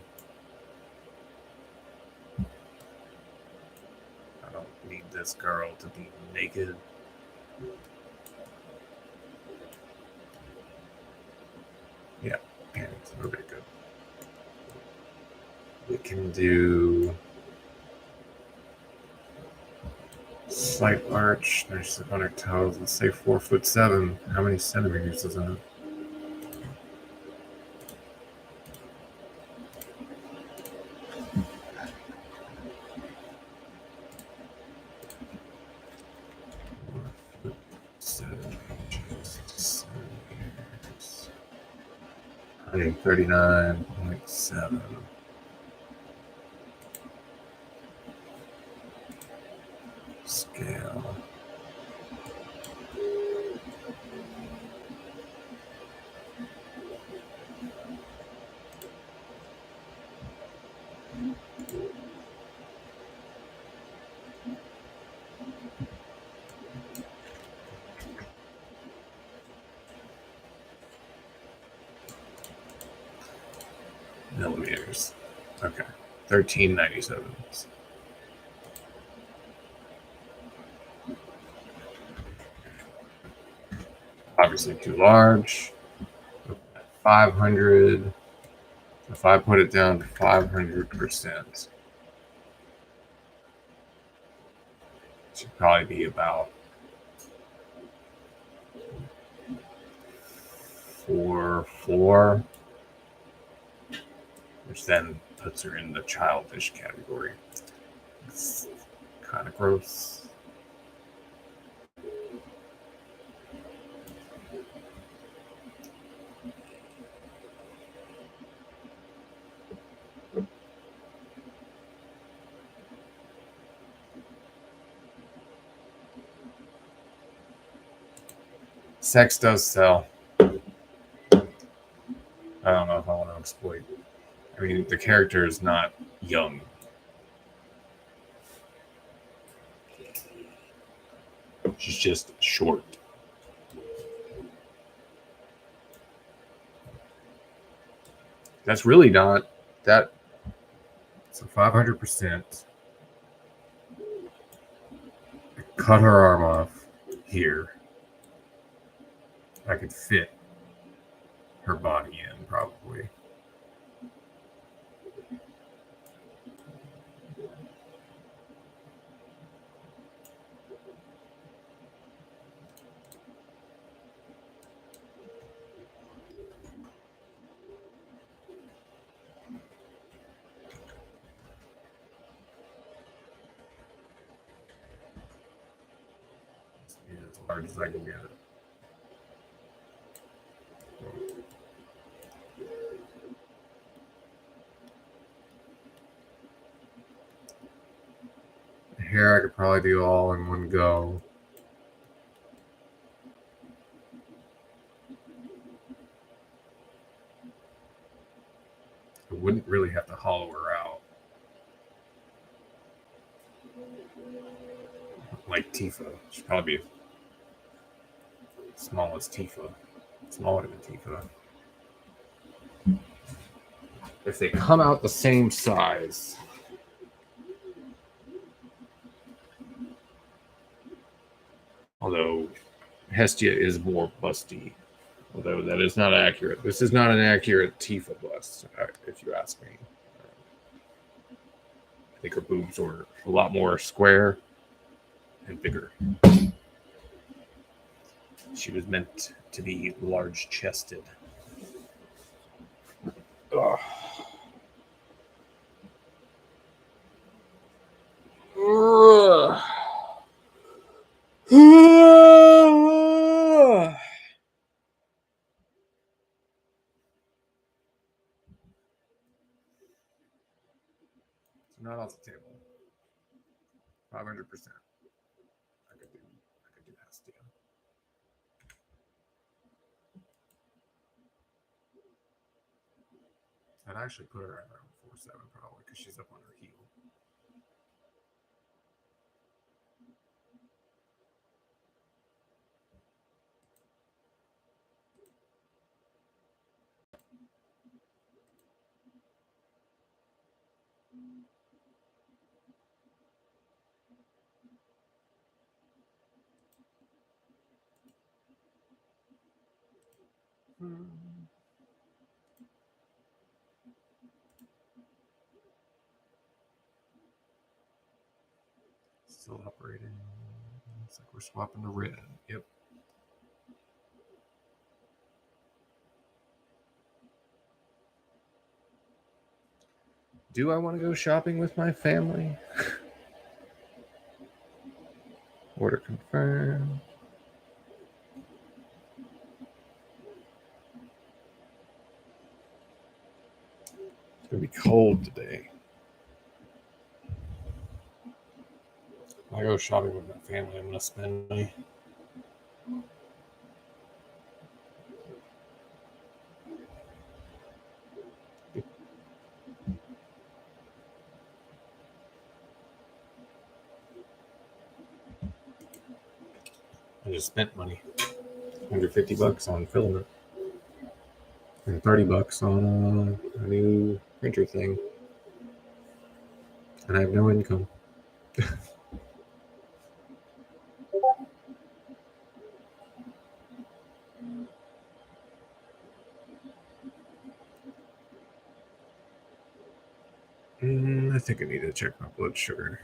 I don't need this girl to be naked. Yeah, panties. Okay, good. We can do slight arch. There's on her toes. Let's say 4'7". How many centimeters is that? I need 39.7. Scale. Millimeters. Okay. 1397. Obviously too large. 500. If I put it down to 500%, it should probably be about 4'4", which then puts her in the childish category. It's kind of gross. Sex does sell. I don't know if I want to exploit. I mean, the character is not young. She's just short. That's really not that. So 500%. Cut her arm off here. I could fit her body in probably. As large as I can get it. The hair I could probably do all in one go. I wouldn't really have to hollow her out. Like Tifa. She'd probably be small as Tifa. Smaller than Tifa. If they come out the same size. Although Hestia is more busty. Although that is not accurate. This is not an accurate Tifa bust, if you ask me. I think her boobs were a lot more square and bigger. She was meant to be large-chested. Ugh. Not off the table. 500%. I could do Hestia. I'd actually put her at around 4-7 probably because she's up on her heel. Still operating. Looks like we're swapping to red. Yep. Do I want to go shopping with my family? Order confirmed. It's going to be cold today. When I go shopping with my family, I'm going to spend money. I just spent money. $150 on filament. And $30 on a new printer thing. And I have no income. I think I need to check my blood sugar.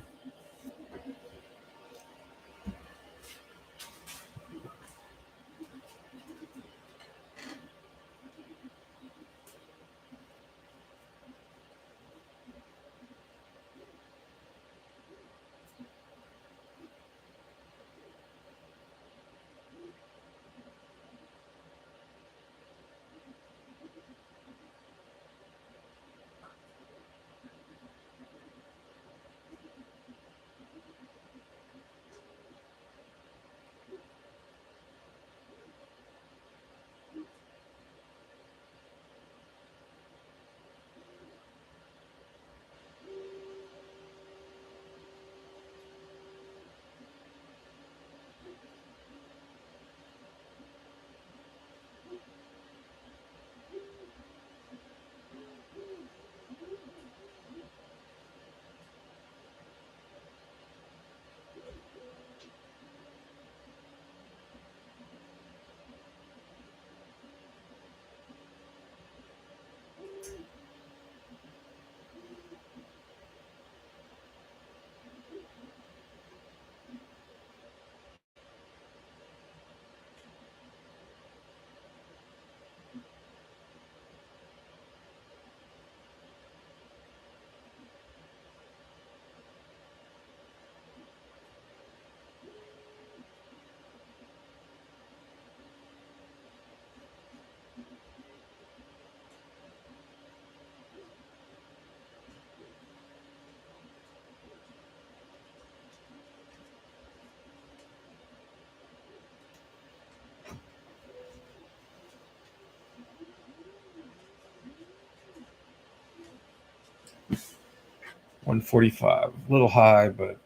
$145, a little high, but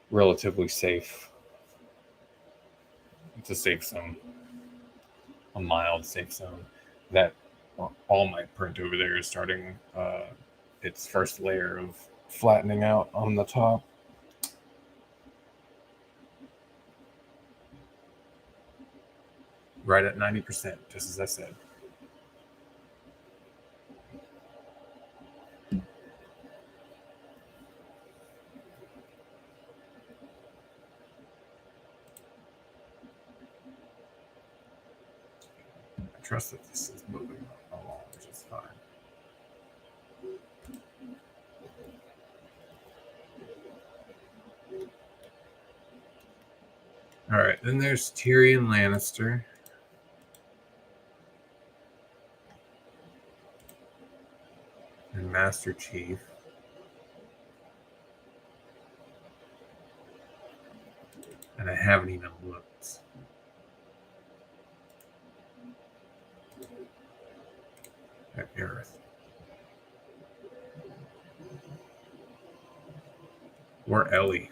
relatively safe. It's a safe zone, a mild safe zone. That all my print over there is starting its first layer of flattening out on the top. Right at 90%, just as I said. I trust that this is moving along just fine. All right, then there's Tyrion Lannister. And Master Chief. And I haven't even looked. At Aerith. Or Ellie.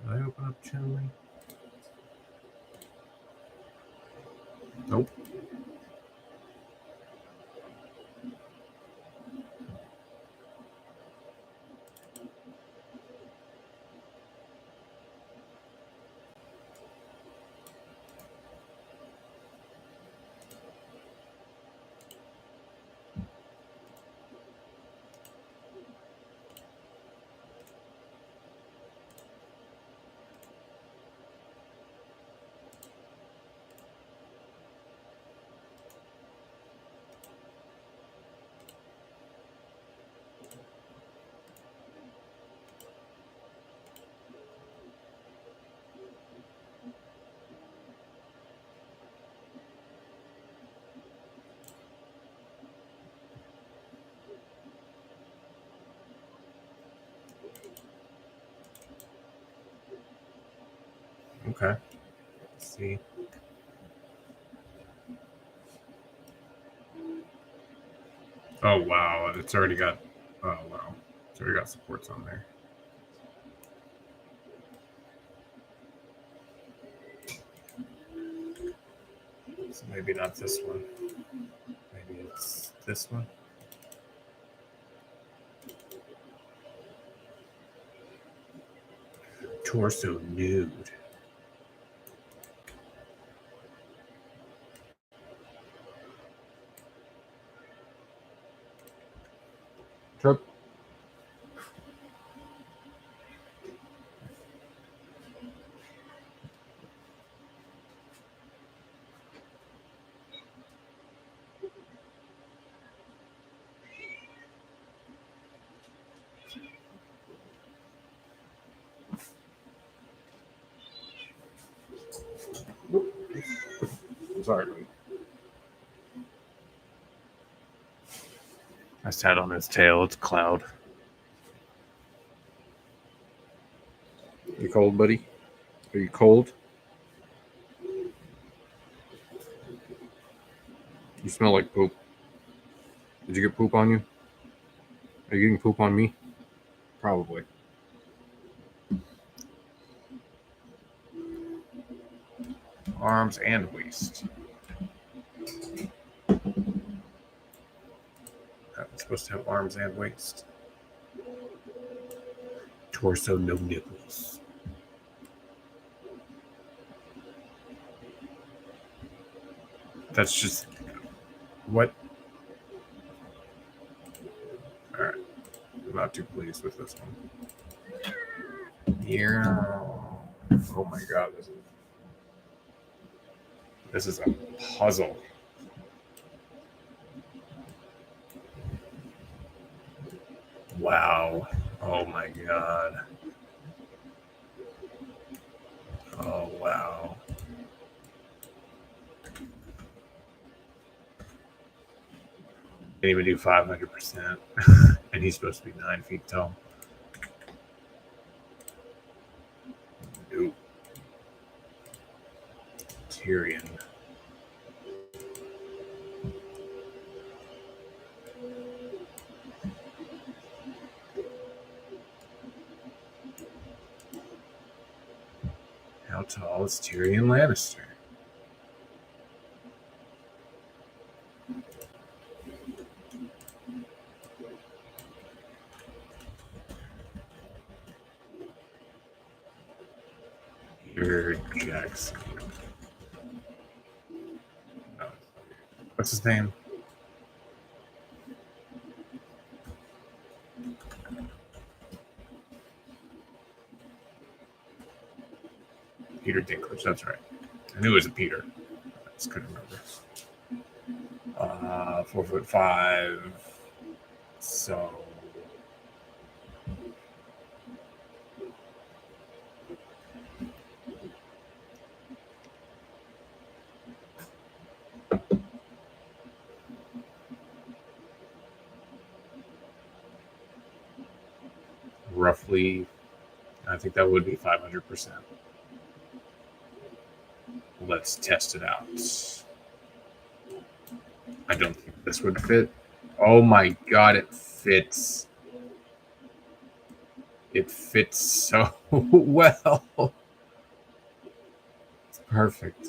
Did I open up channeling? Nope. Okay. Let's see. Oh wow, it's already got. Oh wow, it's already got supports on there. So maybe not this one. Maybe it's this one. Torso nude. Trip. I'm sorry. I sat on his tail. It's Cloud. You cold, buddy? Are you cold? You smell like poop. Did you get poop on you? Are you getting poop on me? Probably. Arms and waist. That was supposed to have arms and waist. Torso, no nipples. That's just what. All right, I'm not too pleased with this one. Yeah. Oh my god, this is a puzzle. Wow. Oh my god. Oh wow. Didn't even do 500%. And he's supposed to be 9 feet tall. Nope. Tyrion. How tall is Tyrion Lannister? Peter Jackson. Oh. What's his name? Peter Dinklage, that's right. I knew it was a Peter. I just couldn't remember. 4'5". So roughly, I think that would be 500%. Let's test it out. I don't think this would fit. Oh my god, it fits. It fits so well. It's perfect.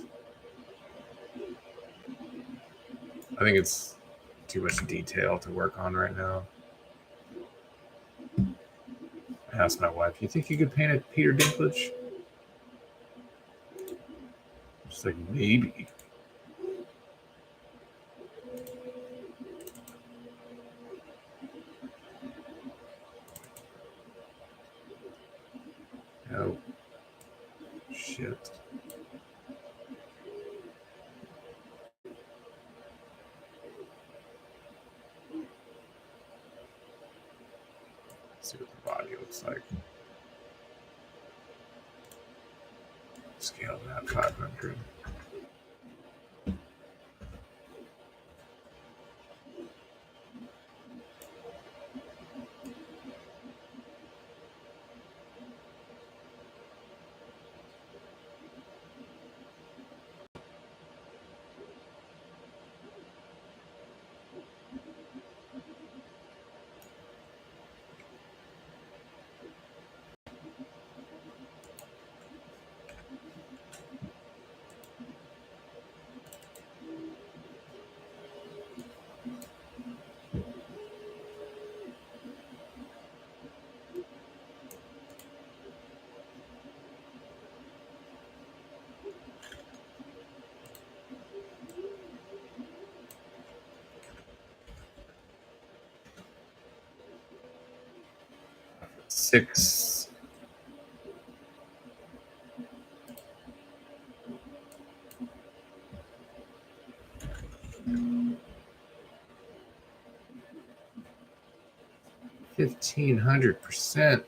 I think it's too much detail to work on right now. I asked my wife, you think you could paint a Peter Dinklage? She's like, maybe. Oh, shit. Let's see what the body looks like. Scale that 500. Six. $1,500%.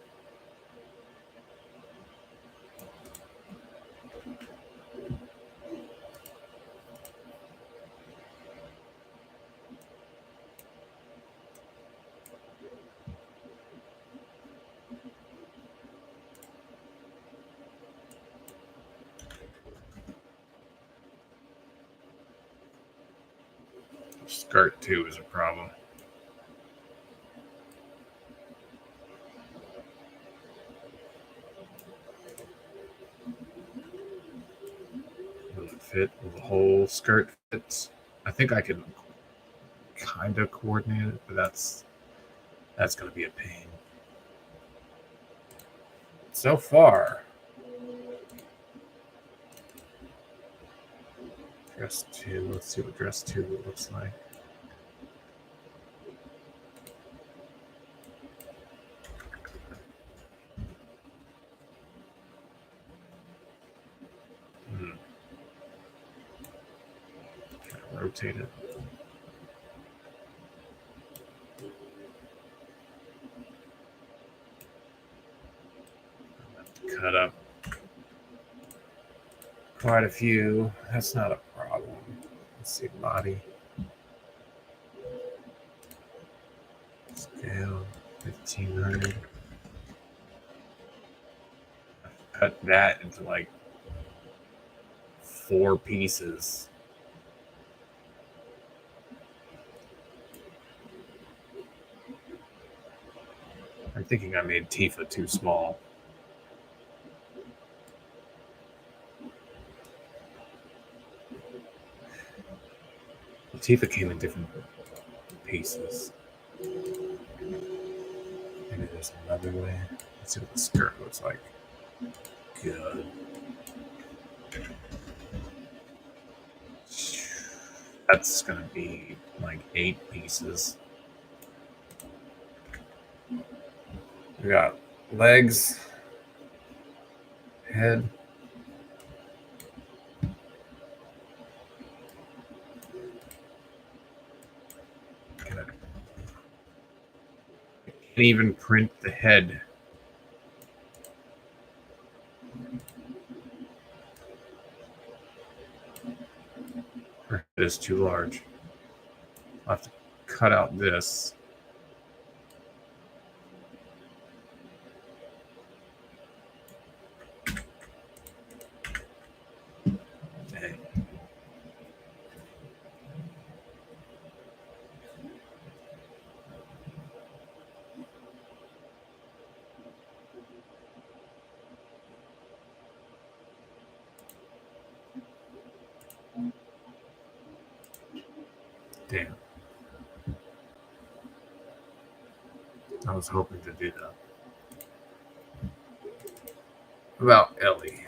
Skirt too is a problem. Will it fit? Will the whole skirt fit? I think I can kind of coordinate it, but that's going to be a pain. So far, dress 2. Let's see what dress 2 looks like. Rotate it. Cut up quite a few. That's not a problem. Let's see, body. Scale 1,500. Cut that into like 4 pieces. I'm thinking I made Tifa too small. Tifa came in different pieces. Maybe there's another way. Let's see what the skirt looks like. Good. That's gonna be like 8 pieces. We got legs, head. Can't even print the head. Her head is too large. I'll have to cut out this. Okay. Damn. I was hoping to do that. About Ellie.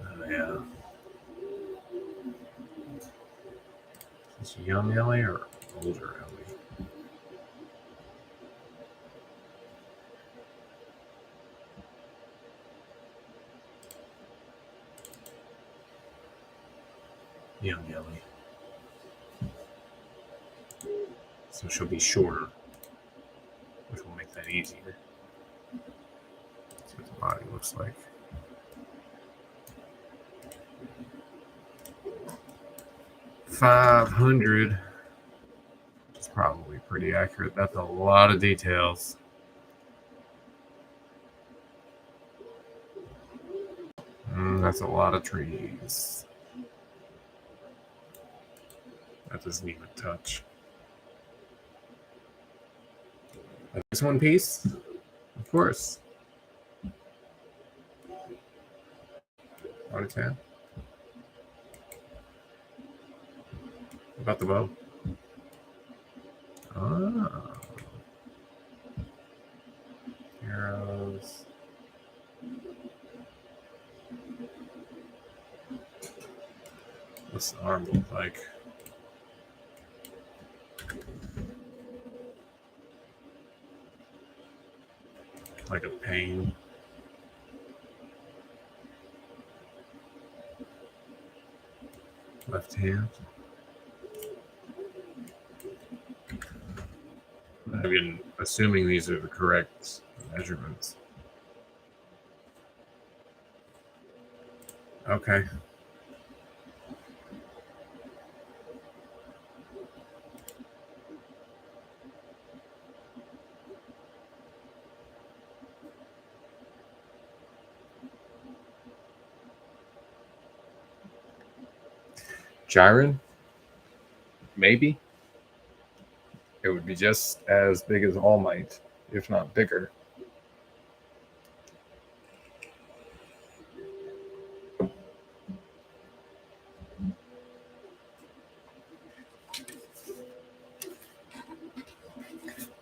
Oh, yeah. Is this young Ellie or older Ellie? Young Ellie. So she'll be shorter, which will make that easier. That's what the body looks like. 500. It's probably pretty accurate. That's a lot of details. That's a lot of trees. That doesn't even touch. This one piece? Of course. Out of 10. About the bow. Ah. Arrows. What's the arm look like? Like a pain. Left hand. I've been assuming these are the correct measurements. Okay. Jiren? Maybe. It would be just as big as All Might, if not bigger.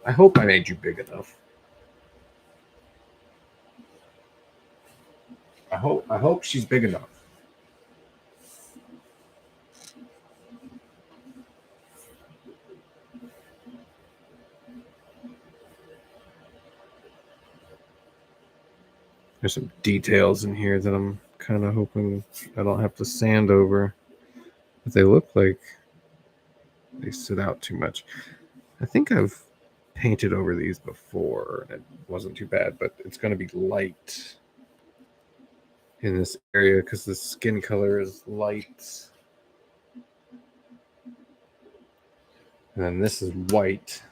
I hope I made you big enough. I hope she's big enough. There's some details in here that I'm kind of hoping I don't have to sand over. But they look like they sit out too much. I think I've painted over these before and it wasn't too bad, but it's going to be light in this area because the skin color is light. And then this is white.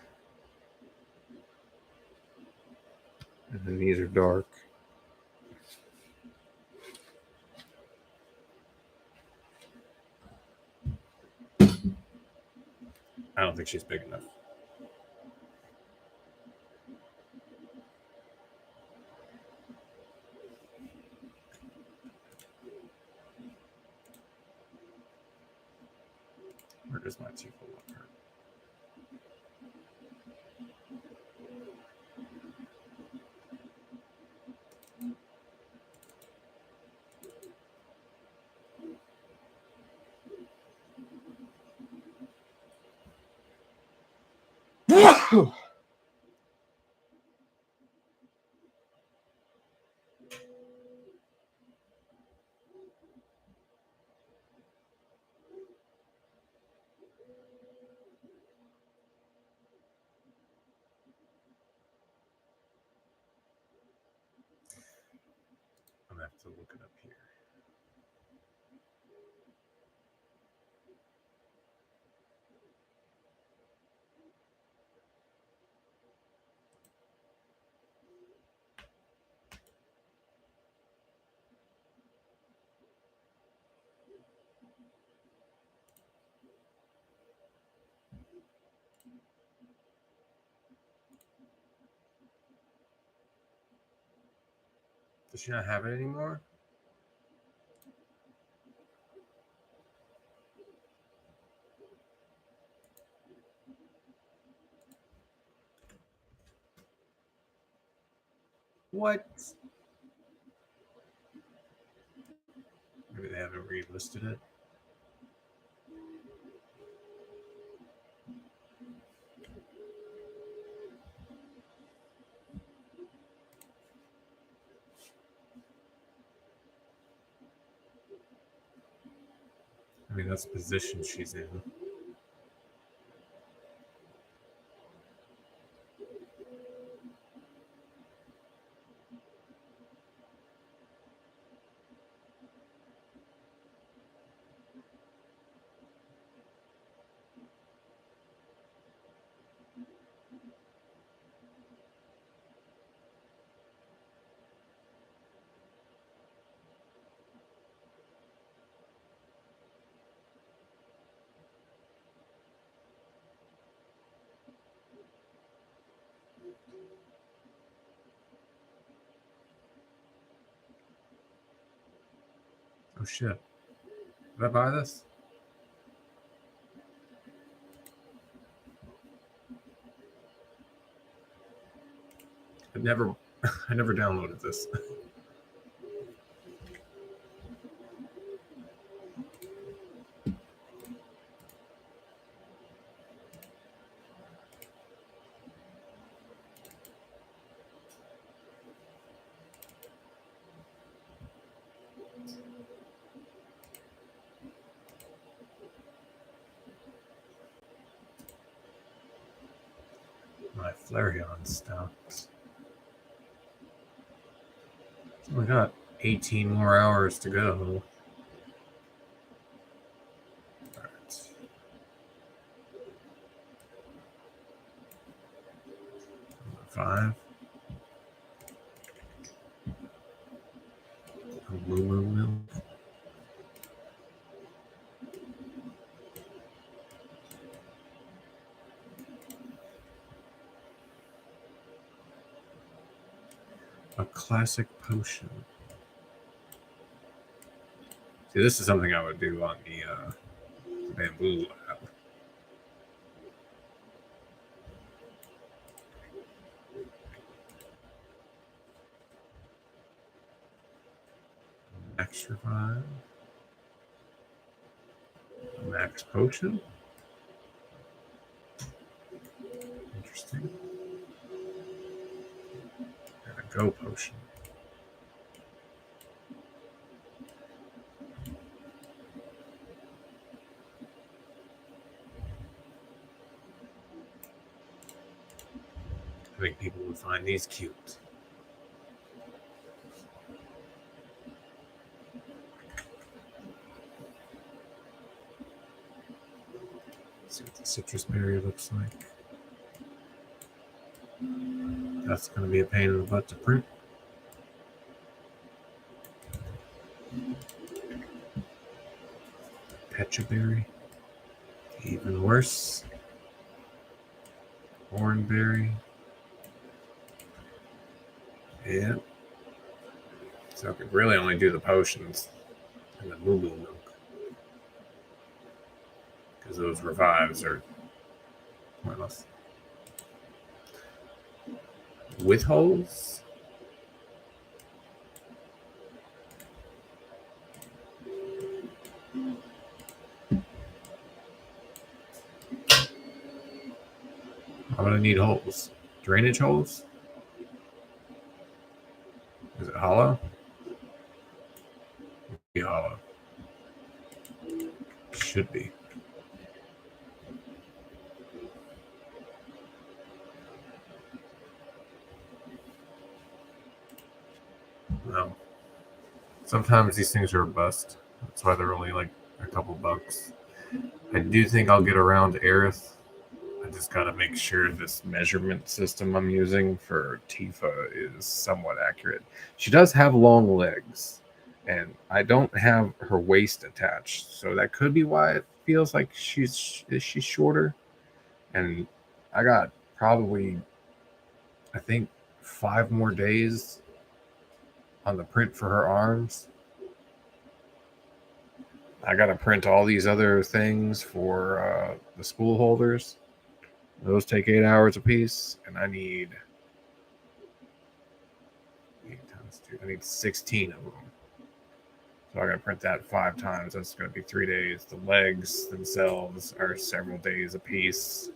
And then these are dark. I don't think she's big enough. Where does my teeth look? have to look it up here. Does she not have it anymore? What? Maybe they haven't relisted it. I mean, that's the position she's in. Oh shit. Did I buy this? I never downloaded this. My Flareon stocks. We got 18 more hours to go. All right. Five. Moo milk. A classic potion. See, this is something I would do on the bamboo lab. Max revive. Max potion. Interesting. And a go potion. I think people would find these cute. See what the citrus berry looks like. That's going to be a pain in the butt to print. Petraberry. Even worse. Oranberry. Yeah. So I could really only do the potions and the moo milk. Because those revives are pointless. With holes? I'm going to need holes. Drainage holes? Is it hollow? Be hollow. Should be. Well, Sometimes these things are a bust. That's why they're only like a couple bucks. I do think I'll get around to Aerith. I just gotta make sure this measurement system I'm using for Tifa is somewhat accurate. She does have long legs, and I don't have her waist attached, so that could be why it feels like she's shorter. And I got probably, I think, 5 more days on the print for her arms. I gotta print all these other things for the spool holders. Those take 8 hours a piece, and I need 8 times 2. I need 16 of them. So I gotta print that 5 times. That's gonna be 3 days. The legs themselves are several days a piece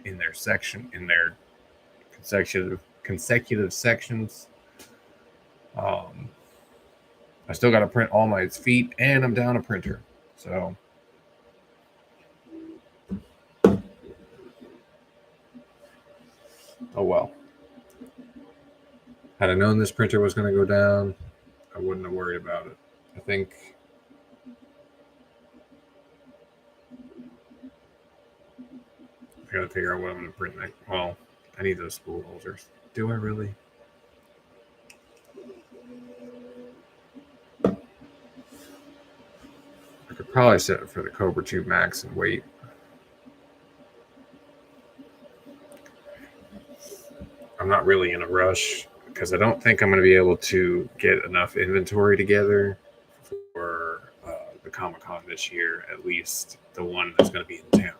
in their consecutive sections. I still got to print all my feet, and I'm down a printer. So oh well. Had I known this printer was going to go down, I wouldn't have worried about it. I think I got to figure out what I'm going to print next. Well, I need those spool holders. Do I really? I could probably set it for the Cobra 2 Max and wait. I'm not really in a rush because I don't think I'm going to be able to get enough inventory together for the Comic-Con this year, at least the one that's going to be in town.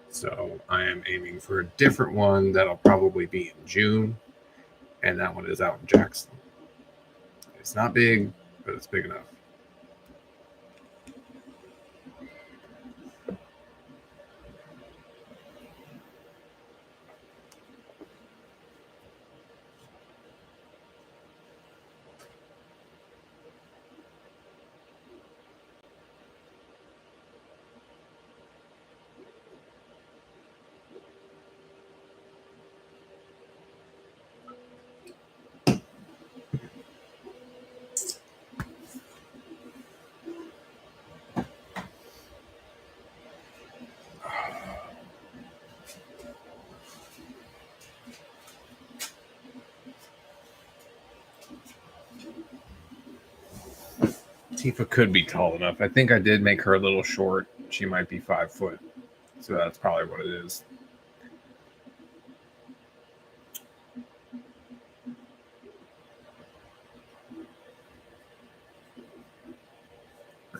So I am aiming for a different one that'll probably be in June, and that one is out in Jackson. It's not big, but it's big enough. Tifa could be tall enough. I think I did make her a little short. She might be 5 foot. So that's probably what it is.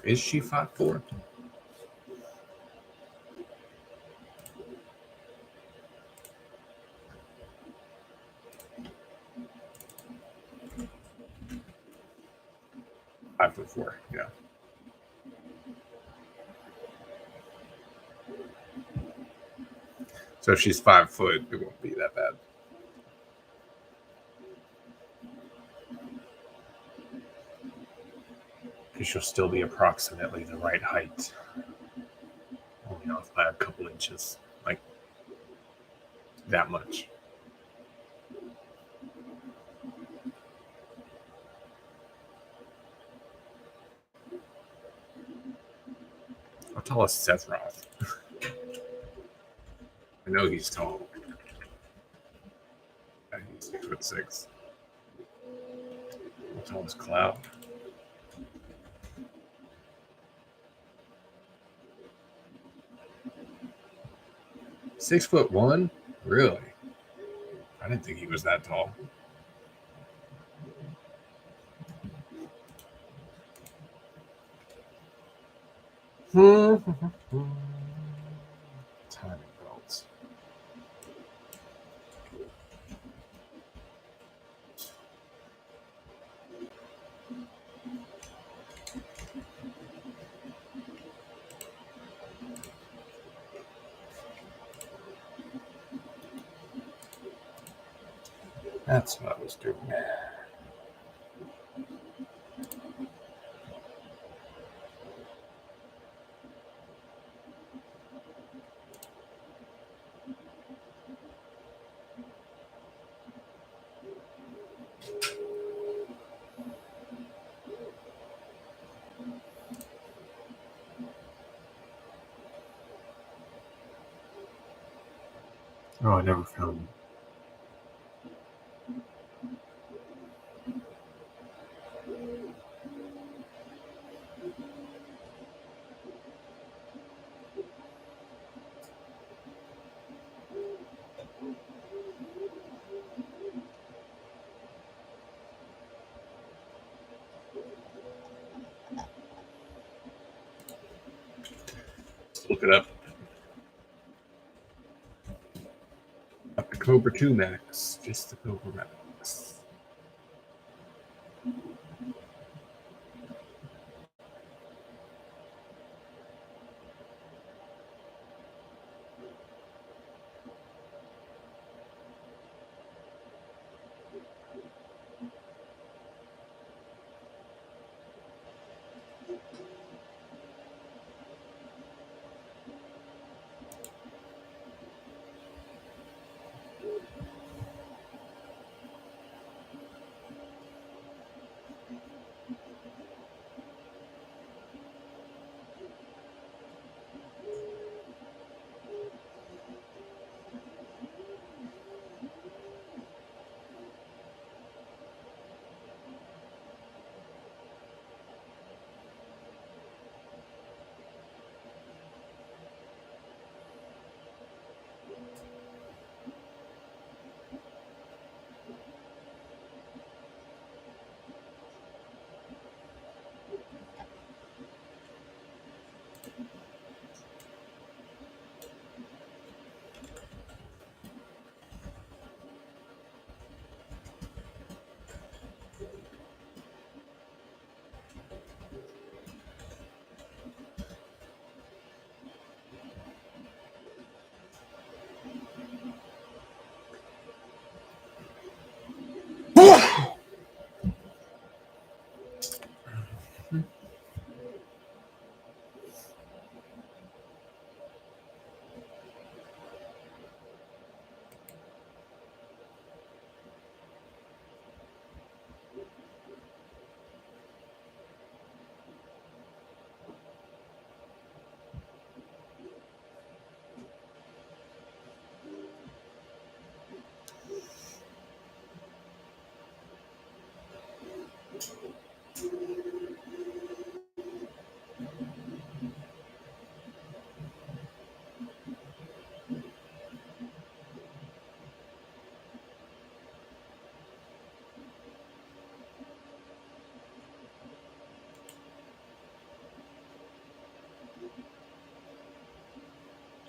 Is she 5'4"? Five foot 4, yeah. So if she's 5 foot, it won't be that bad. Because she'll still be approximately the right height. Only off by a couple inches. Like that much. How tall is Sephiroth? I know he's tall. He's 6'6". How tall is Cloud? (6'1"? Really? I didn't think he was that tall. Timing belts. That's what I was doing. Oh, I never found them. Let's look it up. Got the Cobra 2 Max. Just the Cobra Max.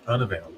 Unavailable.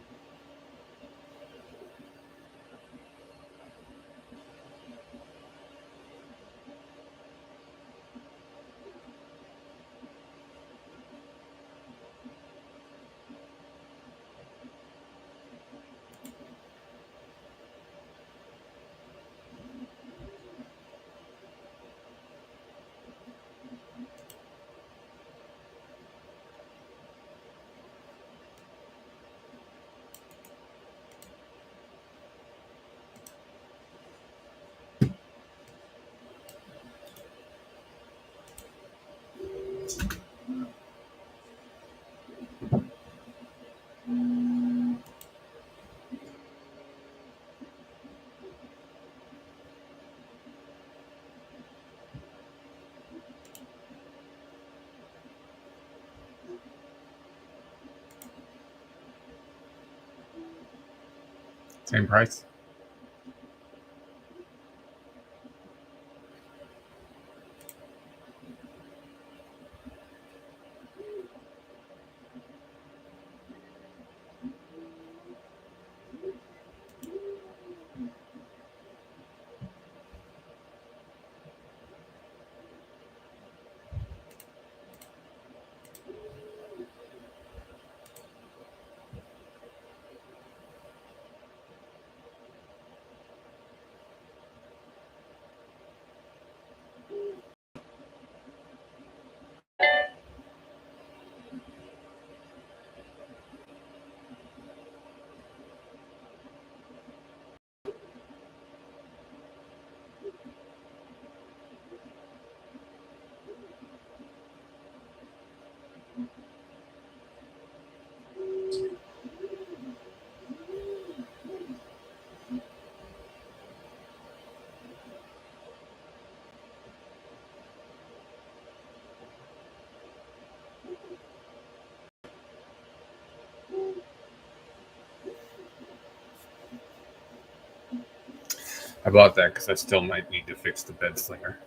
Same price. I bought that because I still might need to fix the bed slinger.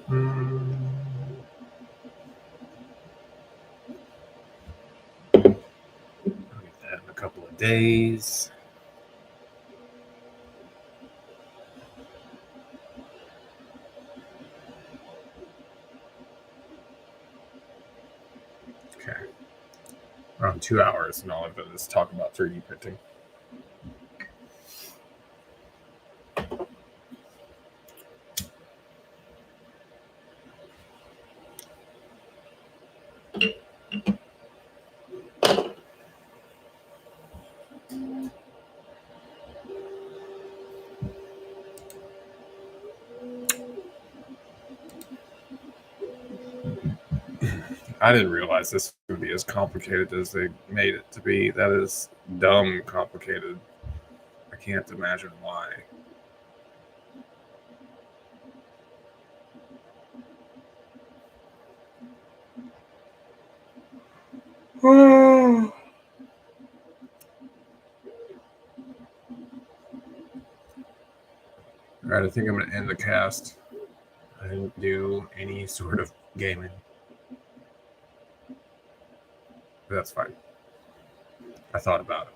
I'll get that in a couple of days. Okay. Around 2 hours, and all of it is talk about 3D printing. I didn't realize this would be as complicated as they made it to be. That is dumb complicated. I can't imagine why. All right, I think I'm going to end the cast. I didn't do any sort of gaming. But that's fine. I thought about it.